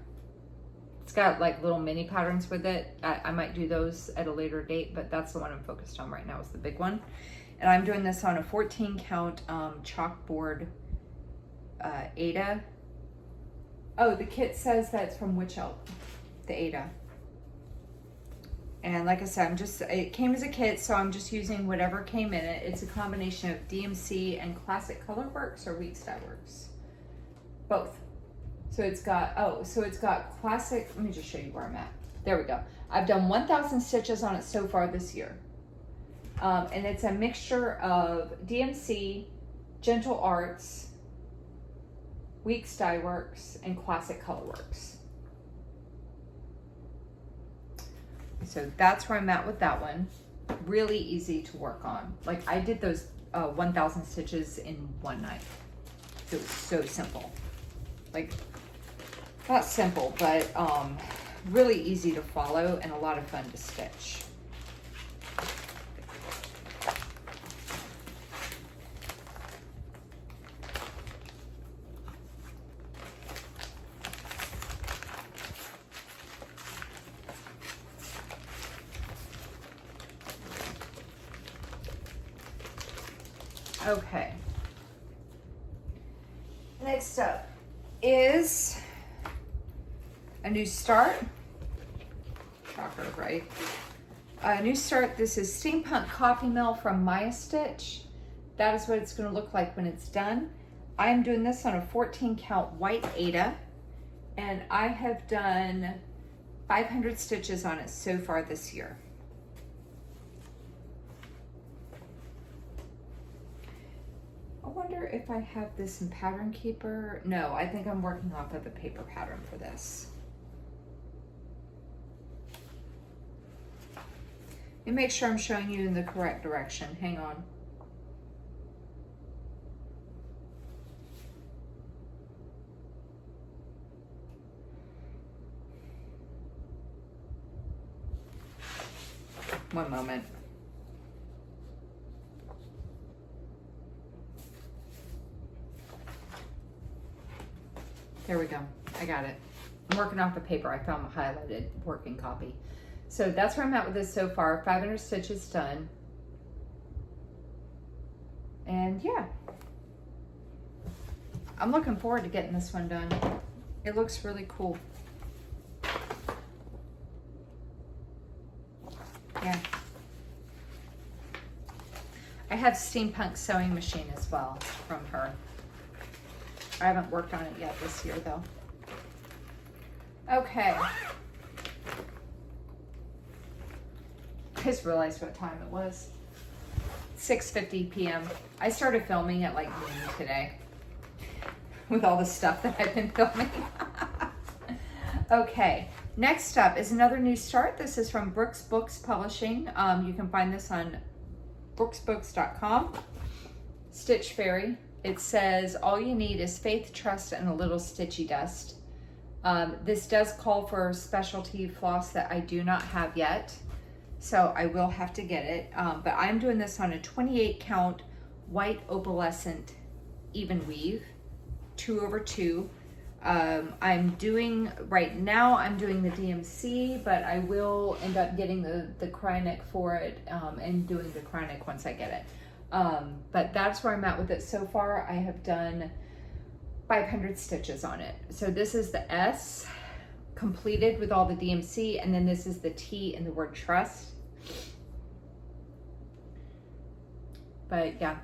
It's got like little mini patterns with it. I might do those at a later date, but that's the one I'm focused on right now, is the big one. And I'm doing this on a 14 count chalkboard Ada. Oh, the kit says that it's from Witch Elk, the Ada. And like I said, it came as a kit, so I'm just using whatever came in it. It's a combination of DMC and Classic Colorworks or Wheat Style Works. Both. So it's got classic, let me just show you where I'm at. There we go. I've done 1,000 stitches on it so far this year. And it's a mixture of DMC, Gentle Arts, Week Style Works, and Classic Colorworks. So that's where I'm at with that one. Really easy to work on. Like, I did those 1,000 stitches in one night. It was so simple. Like, not simple, but really easy to follow and a lot of fun to stitch. Okay. Next up is a new start. Shocker, right? A new start. This is Steampunk Coffee Mill from Maya Stitch. That is what it's going to look like when it's done. I'm doing this on a 14 count white Aida, and I have done 500 stitches on it so far this year. I wonder if I have this in Pattern Keeper. No, I think I'm working off of a paper pattern for this. Let me make sure I'm showing you in the correct direction. Hang on. One moment. There we go. I got it. I'm working off the paper. I found the highlighted working copy. So that's where I'm at with this so far. 500 stitches done. And yeah. I'm looking forward to getting this one done. It looks really cool. Yeah. I have Steampunk sewing machine as well from her. I haven't worked on it yet this year though. Okay. I just realized what time it was. 6:50 p.m. I started filming at like noon today with all the stuff that I've been filming. Okay, next up is another new start. This is from Brooks Books Publishing. You can find this on brooksbooks.com. Stitch Fairy. It says, all you need is faith, trust, and a little stitchy dust. This does call for specialty floss that I do not have yet, so I will have to get it. But I'm doing this on a 28 count white opalescent even weave, 2/2. I'm doing, right now I'm doing the DMC, but I will end up getting the Kryonic for it and doing the Kryonic once I get it. But that's where I'm at with it so far. I have done 500 stitches on it. So this is the S completed with all the DMC, and then this is the T and the word trust. But yeah,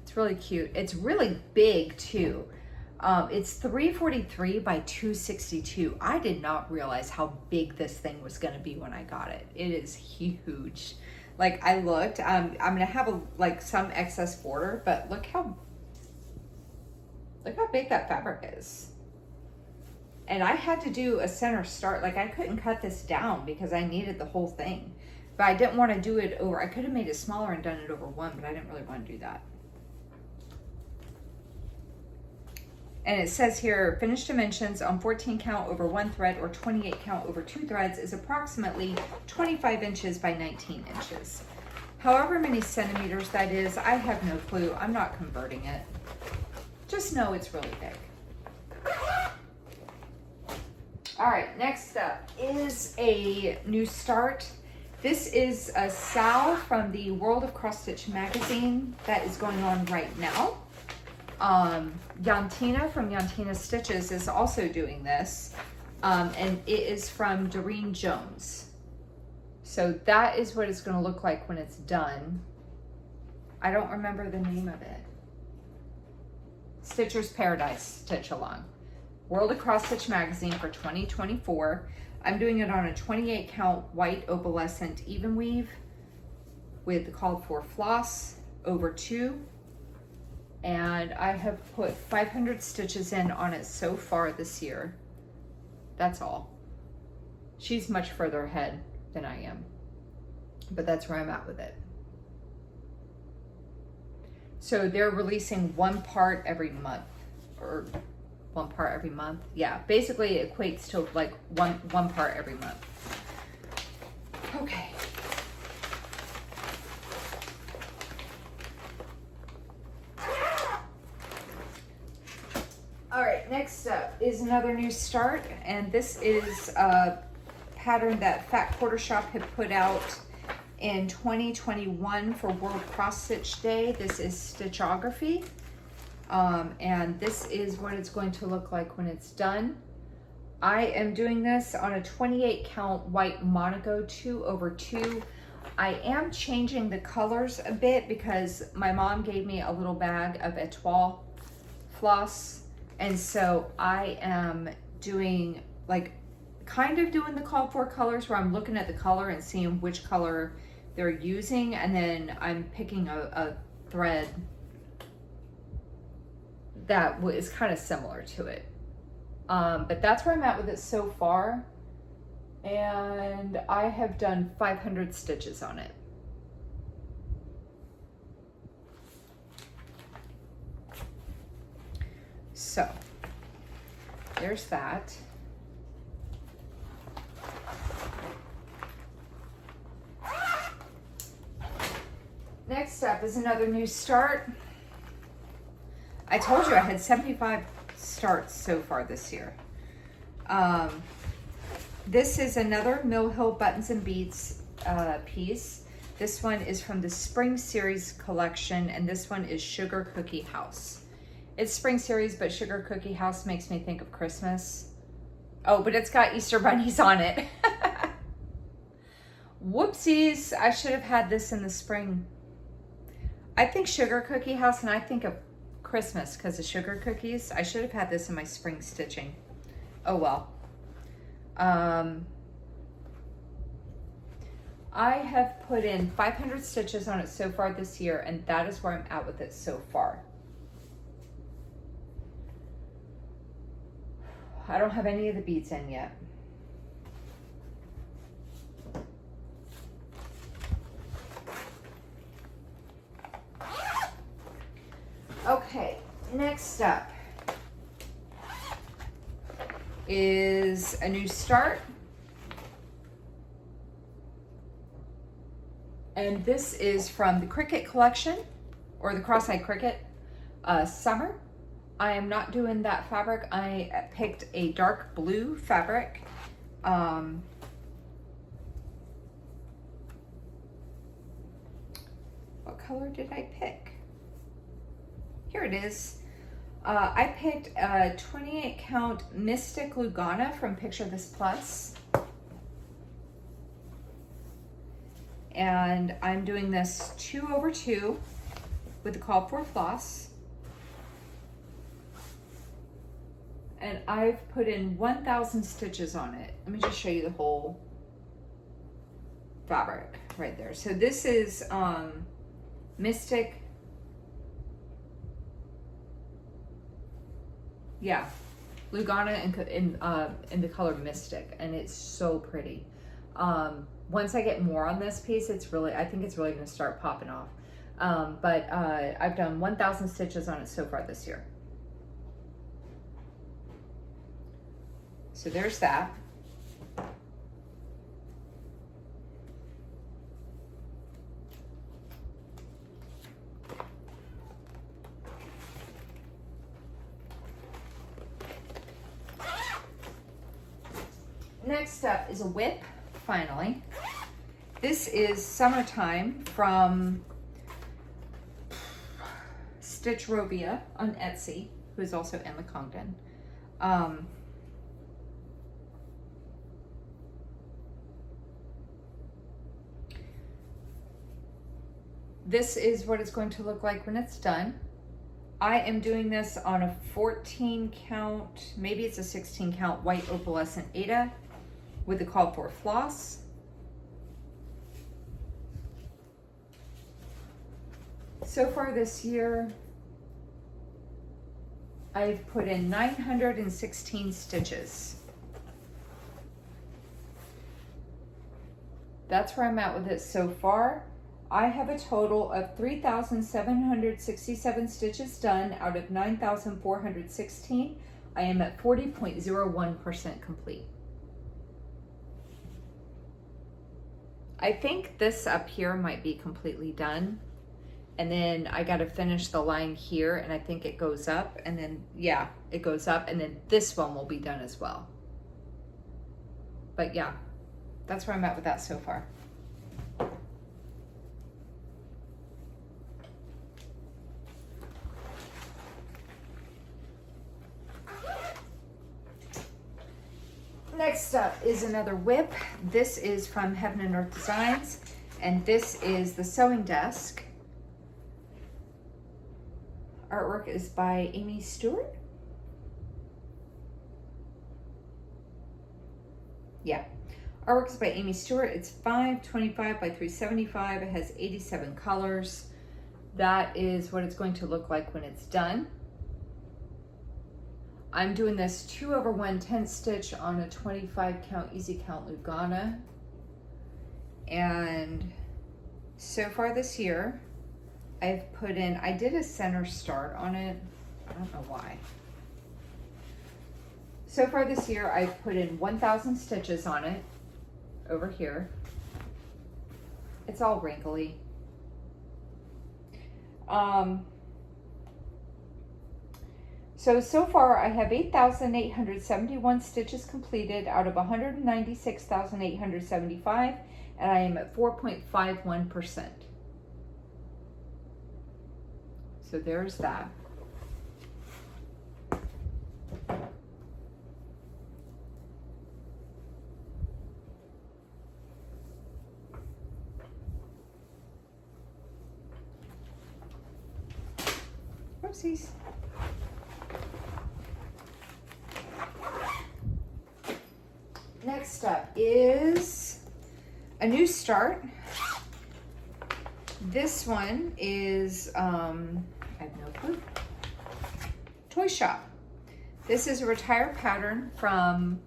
it's really cute. It's really big too. It's 343 by 262. I did not realize how big this thing was going to be when I got it. It is huge. Like I looked, I'm gonna have like some excess border, but look how big that fabric is. And I had to do a center start. Like I couldn't cut this down because I needed the whole thing, but I didn't want to do it over. I could have made it smaller and done it over one, but I didn't really want to do that. And it says here, finished dimensions on 14 count over 1 thread or 28 count over 2 threads is approximately 25 inches by 19 inches. However many centimeters that is, I have no clue. I'm not converting it. Just know it's really big. All right, next up is a new start. This is a Sal from the World of Cross Stitch magazine that is going on right now. Yantina from Yantina Stitches is also doing this, and it is from Doreen Jones. So that is what it's going to look like when it's done. I don't remember the name of it. Stitcher's Paradise Stitch Along. World of Cross Stitch magazine for 2024. I'm doing it on a 28 count white opalescent even weave with the called for floss over 2. And I have put 500 stitches in on it so far this year. That's all. She's much further ahead than I am, but that's where I'm at with it. So they're releasing one part every month, or one part every month. Yeah, basically it equates to like one part every month. Okay. All right, next up is another new start, and this is a pattern that Fat Quarter Shop had put out in 2021 for World Cross Stitch Day. This is Stitchography. And this is what it's going to look like when it's done. I am doing this on a 28 count white Monaco 2/2. I am changing the colors a bit because my mom gave me a little bag of Etoile floss. And so I am doing like kind of doing the called for colors where I'm looking at the color and seeing which color they're using. And then I'm picking a thread that is kind of similar to it. But that's where I'm at with it so far. And I have done 500 stitches on it. So there's that. Next up is another new start. I told you I had 75 starts so far this year. This is another Mill Hill Buttons and Beads piece. This one is from the Spring Series collection, and this one is Sugar Cookie House. It's Spring Series, but Sugar Cookie House makes me think of Christmas. Oh, but it's got Easter bunnies on it. Whoopsies, I should have had this in the spring. I think Sugar Cookie House, and I think of Christmas because of sugar cookies. I should have had this in my spring stitching. Oh well. I have put in 500 stitches on it so far this year, and that is where I'm at with it so far. I don't have any of the beads in yet. Okay, next up is a new start. And this is from the Cricket collection, or the Cross-Eyed Cricket Summer. I am not doing that fabric. I picked a dark blue fabric. What color did I pick? Here it is. I picked a 28 count Mystic Lugana from Picture This Plus. And I'm doing this 2/2 with the called for floss. And I've put in 1,000 stitches on it. Let me just show you the whole fabric right there. So this is Mystic. Yeah, Lugana in the color Mystic, and it's so pretty. Once I get more on this piece, I think it's really going to start popping off. But I've done 1,000 stitches on it so far this year. So there's that. Next up is a WIP, finally. This is Summertime from Stitchrovia on Etsy, who is also Emma Congdon. This is what it's going to look like when it's done. I am doing this on a 14 count, maybe it's a 16 count white opalescent Aida with the called for floss. So far this year, I've put in 916 stitches. That's where I'm at with it so far. I have a total of 3,767 stitches done out of 9,416. I am at 40.01% complete. I think this up here might be completely done. And then I got to finish the line here, and I think it goes up, and then, yeah, it goes up, and then this one will be done as well. But yeah, that's where I'm at with that so far. Next up is another WIP. This is from Heaven and Earth Designs, and this is the sewing desk. Artwork is by Amy Stewart. Yeah, artwork is by Amy Stewart. It's 525 by 375. It has 87 colors. That is what it's going to look like when it's done. I'm doing this 2/110 stitch on a 25 count easy count Lugana. And so far this year, I've put in, I did a center start on it. I don't know why. So far this year, I've put in 1,000 stitches on it over here. It's all wrinkly. So far I have 8,871 stitches completed out of 196,875, and I am at 4.51%. So there's that. Oopsies. Next up is a new start. This one is, I have no clue. Toy Shop. This is a retired pattern from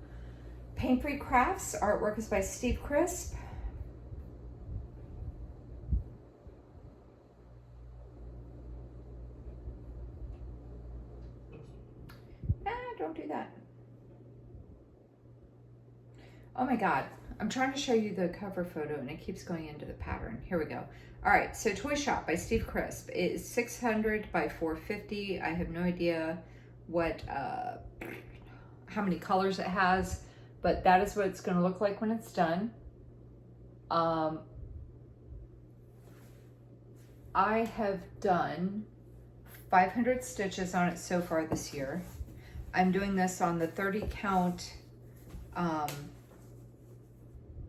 Paint Free Crafts. Artwork is by Steve Crisp. Don't do that. Oh my God, I'm trying to show you the cover photo and it keeps going into the pattern. Here we go. All right, so Toy Shop by Steve Crisp. It is 600 by 450. I have no idea what, how many colors it has, but that is what it's gonna look like when it's done. I have done 500 stitches on it so far this year. I'm doing this on the 30 count,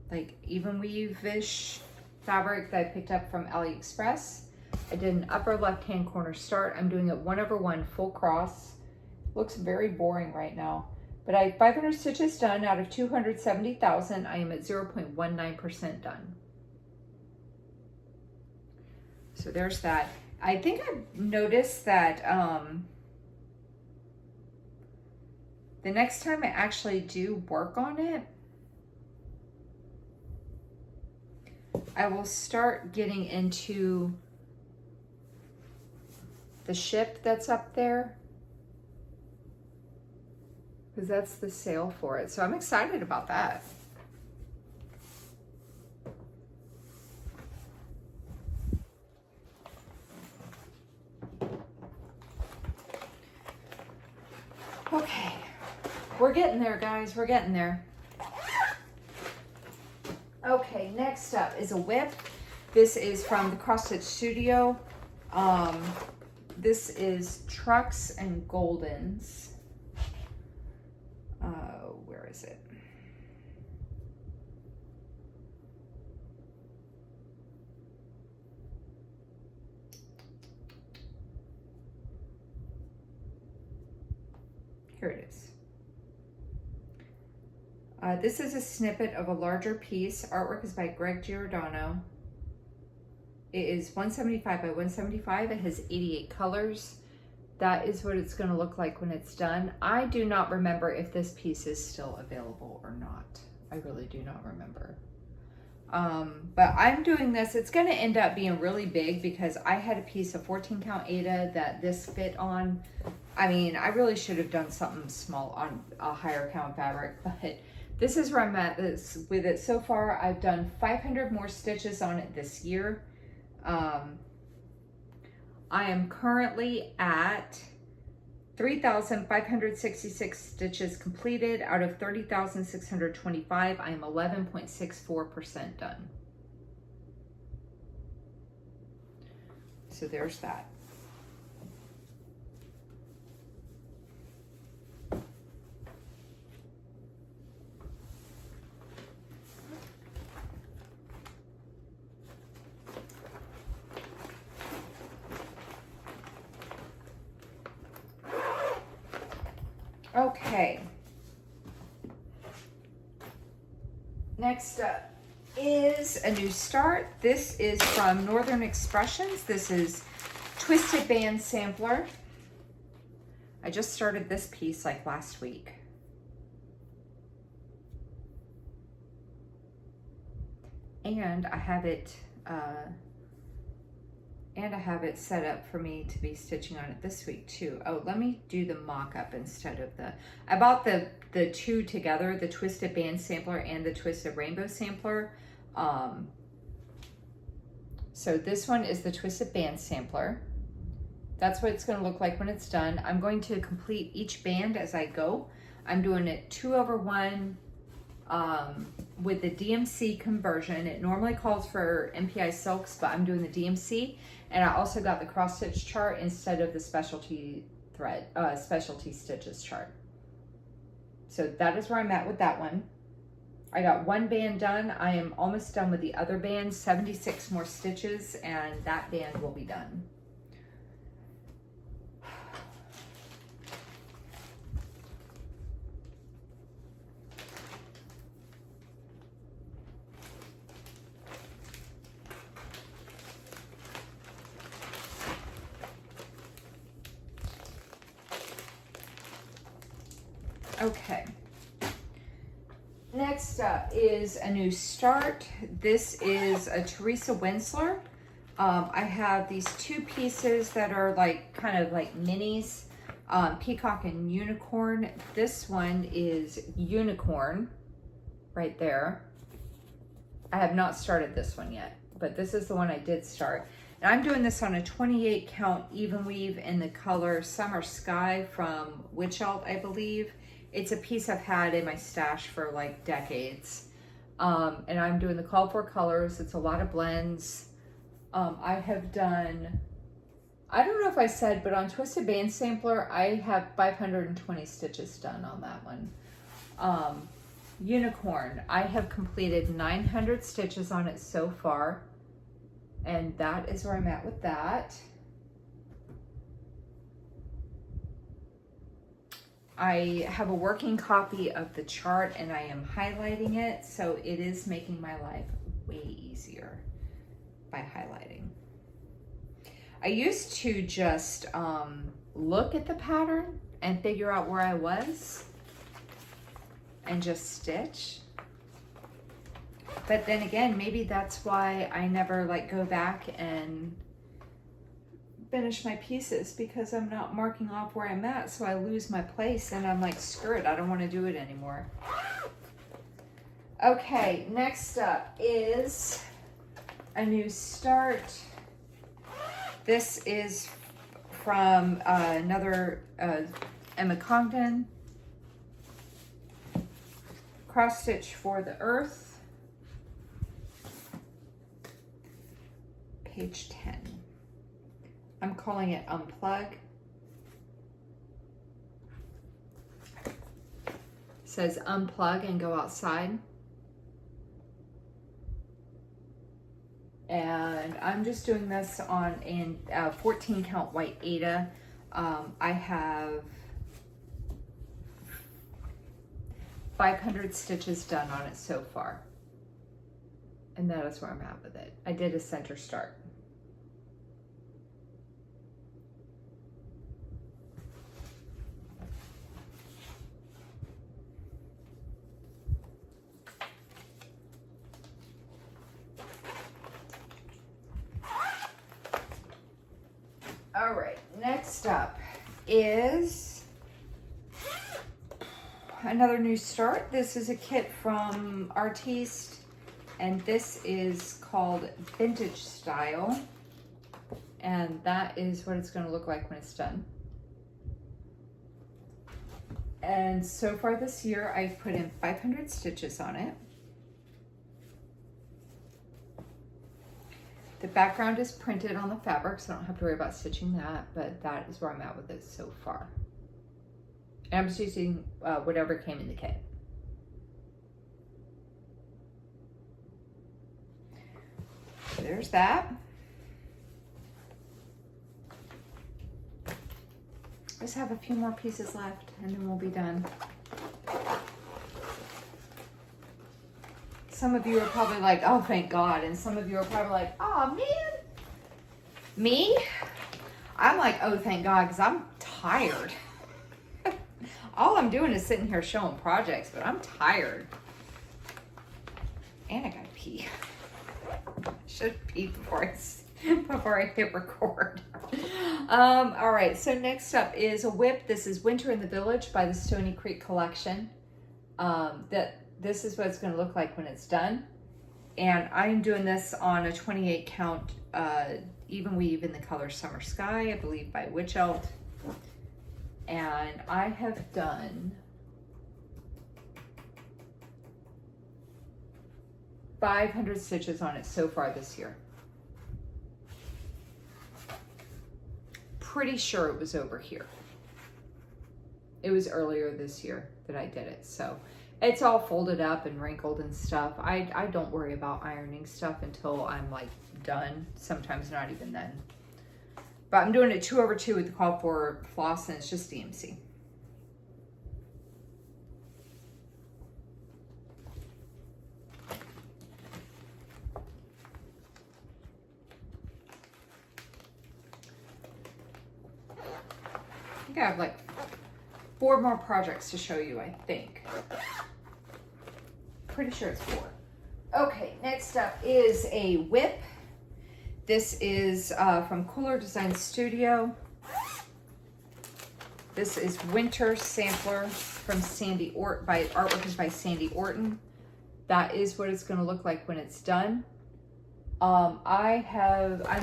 like even weave-ish fabric that I picked up from AliExpress. I did an upper left-hand corner start. I'm doing it 1/1 full cross. Looks very boring right now, but I have 500 stitches done out of 270,000. I am at 0.19% done. So there's that. I think I've noticed that, the next time I actually do work on it, I will start getting into the ship that's up there, because that's the sale for it. So I'm excited about that. Okay. We're getting there, guys. We're getting there. Okay, next up is a WIP. This is from the Cross Stitch Studio. This is Trucks and Goldens. Where is it? Here it is. This is a snippet of a larger piece. Artwork is by Greg Giordano. It is 175 by 175. It has 88 colors. That is what it's going to look like when it's done. I do not remember if this piece is still available or not. I really do not remember. But I'm doing this. It's going to end up being really big because I had a piece of 14 count Aida that this fit on. I mean, I really should have done something small on a higher count fabric, but this is where I'm at with it. So far, I've done 500 more stitches on it this year. I am currently at 3,566 stitches completed out of 30,625. I am 11.64% done. So there's that. Okay. Next up is a new start. This is from Northern Expressions. This is Twisted Band Sampler. I just started this piece like last week. And I have it set up for me to be stitching on it this week too. Oh, let me do the mock-up instead of I bought the two together, the Twisted Band Sampler and the Twisted Rainbow Sampler. So this one is the Twisted Band Sampler. That's what it's going to look like when it's done. I'm going to complete each band as I go. I'm doing it 2/1 with the DMC conversion. It normally calls for MPI silks, but I'm doing the DMC, and I also got the cross stitch chart instead of the specialty stitches chart. So that is where I'm at with that one. I got one band done. I am almost done with the other band, 76 more stitches, and that band will be done. Okay, next up is a new start. This is a Teresa Winsler. I have these two pieces that are like kind of like minis, Peacock and Unicorn. This one is Unicorn right there. I have not started this one yet, but this is the one I did start. And I'm doing this on a 28 count even weave in the color Summer Sky from Witchelt, I believe. It's a piece I've had in my stash for like decades. And I'm doing the call for colors. It's a lot of blends. I have done, I don't know if I said, but on Twisted Band Sampler, I have 520 stitches done on that one. Unicorn, I have completed 900 stitches on it so far. And that is where I'm at with that. I have a working copy of the chart and I am highlighting it, so it is making my life way easier by highlighting. I used to just look at the pattern and figure out where I was and just stitch. But then again, maybe that's why I never like go back and finish my pieces, because I'm not marking off where I'm at, so I lose my place and I'm like, screw it, I don't want to do it anymore. Okay, next up is a new start. This is from another Emma Congdon. Cross stitch for the earth. Page 10. I'm calling it Unplug. It says unplug and go outside. And I'm just doing this on a 14 count white Aida. I have 500 stitches done on it so far. And that is where I'm at with it. I did a center start. All right, next up is another new start. This is a kit from Artiste, and this is called Vintage Style, and that is what it's going to look like when it's done. And so far this year, I've put in 500 stitches on it. The background is printed on the fabric, so I don't have to worry about stitching that, but that is where I'm at with it so far. And I'm just using whatever came in the kit. So there's that. Just have a few more pieces left and then we'll be done. Some of you are probably like, oh, thank God. And some of you are probably like, oh, man. Me? I'm like, oh, thank God, because I'm tired. All I'm doing is sitting here showing projects, but I'm tired. And I gotta pee. I should pee before I hit record. All right, so next up is a WIP. This is Winter in the Village by the Stony Creek Collection. This is what it's going to look like when it's done. And I'm doing this on a 28 count even weave in the color Summer Sky, I believe by Witch Elf. And I have done 500 stitches on it so far this year. Pretty sure it was over here. It was earlier this year that I did it, so it's all folded up and wrinkled and stuff. I don't worry about ironing stuff until I'm like done, sometimes not even then. But I'm doing it 2/2 with the call for floss, and it's just DMC. I think I have like 4 more projects to show you, I think. Pretty sure it's 4. Okay, next up is a WIP. This is from Cooler Design Studio. This is Winter Sampler from Sandy Orton, artwork is by Sandy Orton. That is what it's gonna look like when it's done. I'm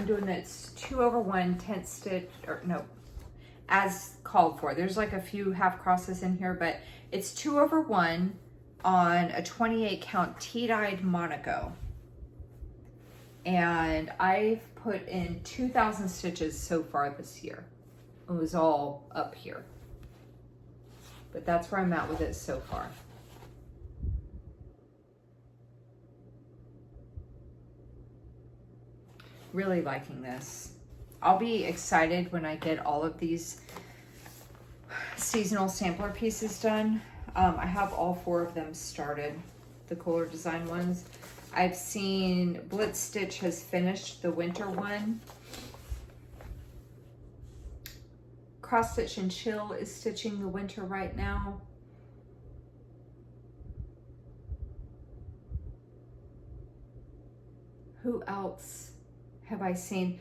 doing this 2/1 tent stitch, or no, as called for. There's like a few half crosses in here, but it's 2/1 on a 28 count tea-dyed Monaco. And I've put in 2,000 stitches so far this year. It was all up here. But that's where I'm at with it so far. Really liking this. I'll be excited when I get all of these seasonal sampler pieces done. I have all 4 of them started, the Cooler Design ones. I've seen Blitz Stitch has finished the winter one. Cross Stitch and Chill is stitching the winter right now. Who else have I seen?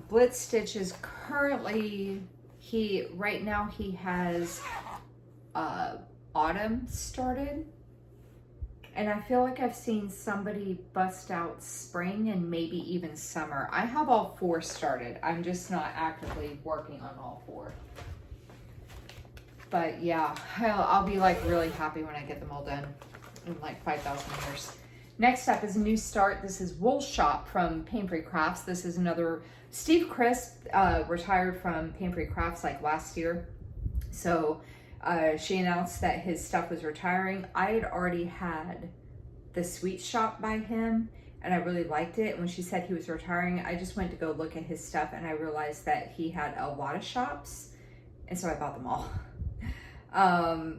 Blitz Stitch is currently, right now he has autumn started. And I feel like I've seen somebody bust out spring and maybe even summer. I have all 4 started. I'm just not actively working on all 4. But yeah, I'll be like really happy when I get them all done in like 5,000 years. Next up is a new start. This is Wool Shop from Pain Free Crafts. This is another, Steve Crisp retired from Pain Free Crafts like last year. So she announced that his stuff was retiring. I had already had the Sweet Shop by him and I really liked it. When she said he was retiring, I just went to go look at his stuff and I realized that he had a lot of shops, and so I bought them all.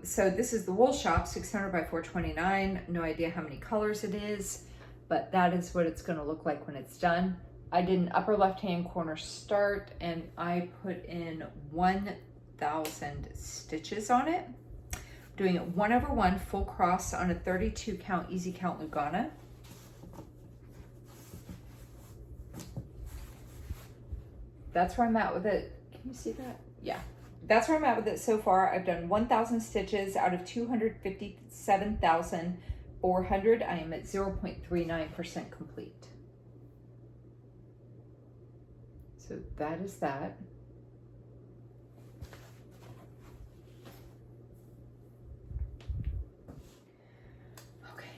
So this is the Wool Shop, 600 by 429. No idea how many colors it is, but that is what it's going to look like when it's done. I did an upper left-hand corner start and I put in 1,000 stitches on it. Doing it 1/1 full cross on a 32 count easy count Lugana. That's where I'm at with it. Can you see that? Yeah. That's where I'm at with it so far. I've done 1,000 stitches out of 257,400. I am at 0.39% complete. So that is that. Okay.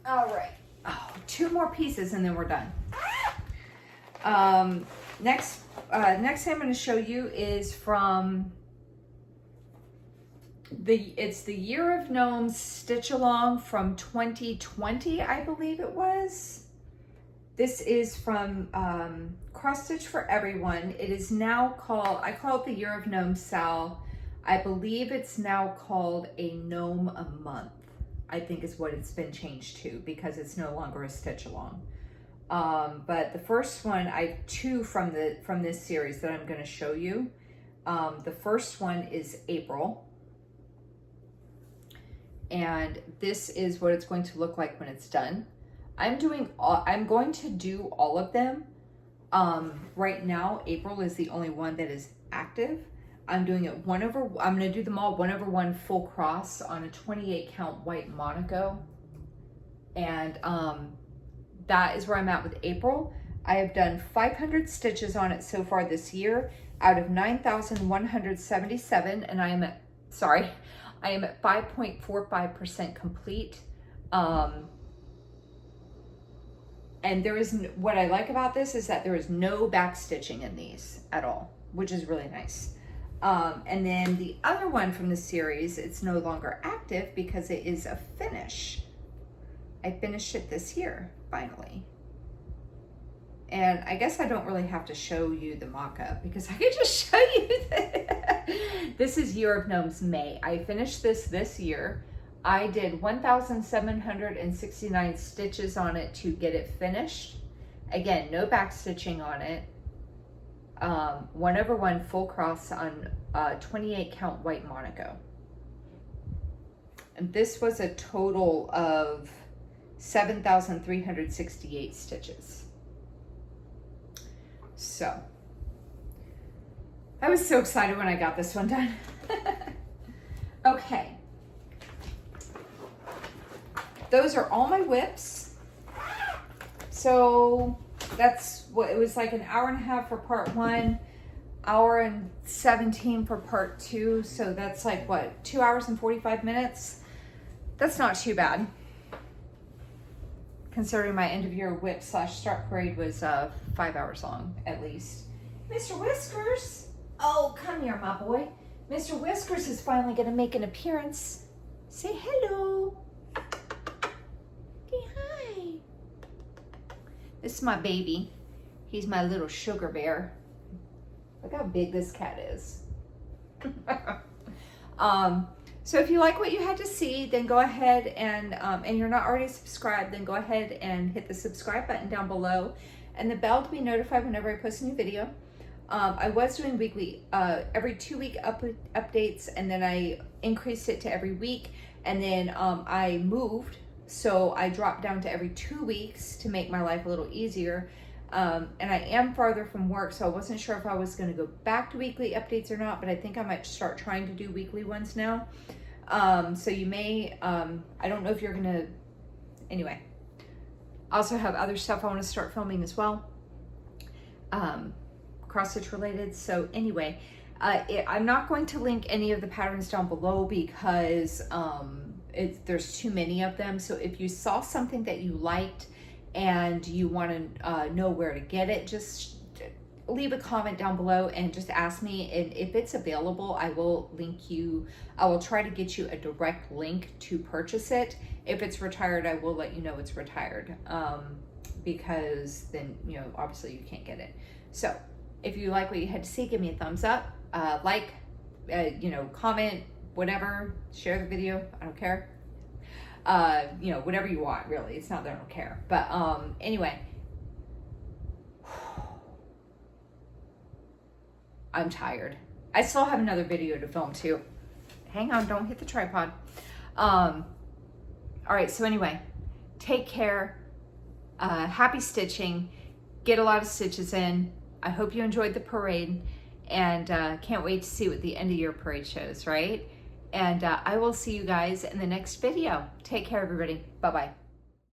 All right. Oh, 2 more pieces and then we're done. Next thing I'm going to show you is from it's the Year of Gnomes Stitch Along from 2020, I believe it was. This is from Cross Stitch for Everyone. It is now called, I call it the Year of Gnome Sal. I believe it's now called a gnome a month, I think is what it's been changed to, because it's no longer a stitch along. But the first one, I have two from this series that I'm going to show you. The first one is April, and this is what it's going to look like when it's done. I'm going to do all of them. Right now, April is the only one that is active. I'm doing it I'm going to do them all 1/1 full cross on a 28 count white Monaco. And that is where I'm at with April. I have done 500 stitches on it so far this year out of 9,177, and I am at 5.45% complete. And there is, what I like about this is that there is no back stitching in these at all, which is really nice. And then the other one from the series, it's no longer active because it is a finish. I finished it this year, finally. And I guess I don't really have to show you the mock-up because I can just show you this is Year of Gnomes May. I finished this year. I did 1,769 stitches on it to get it finished. Again, no back stitching on it. 1/1 full cross on 28 count white Monaco. And this was a total of 7,368 stitches. So I was so excited when I got this one done. Okay. Those are all my WIPs. So that's what it was, like an hour and a half for part 1, hour and 17 for part 2. So that's like what, 2 hours and 45 minutes? That's not too bad, considering my end of year WIP / start parade was 5 hours long at least. Mr. Whiskers, oh come here my boy. Mr. Whiskers is finally gonna make an appearance. Say hello. Say hi. This is my baby. He's my little sugar bear. Look how big this cat is. So if you like what you had to see, then go ahead and you're not already subscribed, then go ahead and hit the subscribe button down below and the bell to be notified whenever I post a new video. I was doing weekly, every 2-week updates, and then I increased it to every week, and then I moved, so I dropped down to every 2 weeks to make my life a little easier. And I am farther from work, so I wasn't sure if I was going to go back to weekly updates or not, but I think I might start trying to do weekly ones now. So you may, I don't know if you're going to, anyway. I also have other stuff I want to start filming as well, cross-stitch related. So anyway, I'm not going to link any of the patterns down below because there's too many of them. So if you saw something that you liked and you want to know where to get it, just leave a comment down below and just ask me, and if it's available, I will link you. I will try to get you a direct link to purchase it. If it's retired, I will let you know it's retired, because then, you know, obviously you can't get it. So if you like what you had to see, give me a thumbs up, you know, comment, whatever, share the video, I don't care. You know, whatever you want, really. It's not that I don't care. But anyway, I'm tired. I still have another video to film too. Hang on, don't hit the tripod. All right, so anyway, take care. Happy stitching. Get a lot of stitches in. I hope you enjoyed the parade, and can't wait to see what the end of year parade shows, right? And I will see you guys in the next video. Take care, everybody. Bye-bye.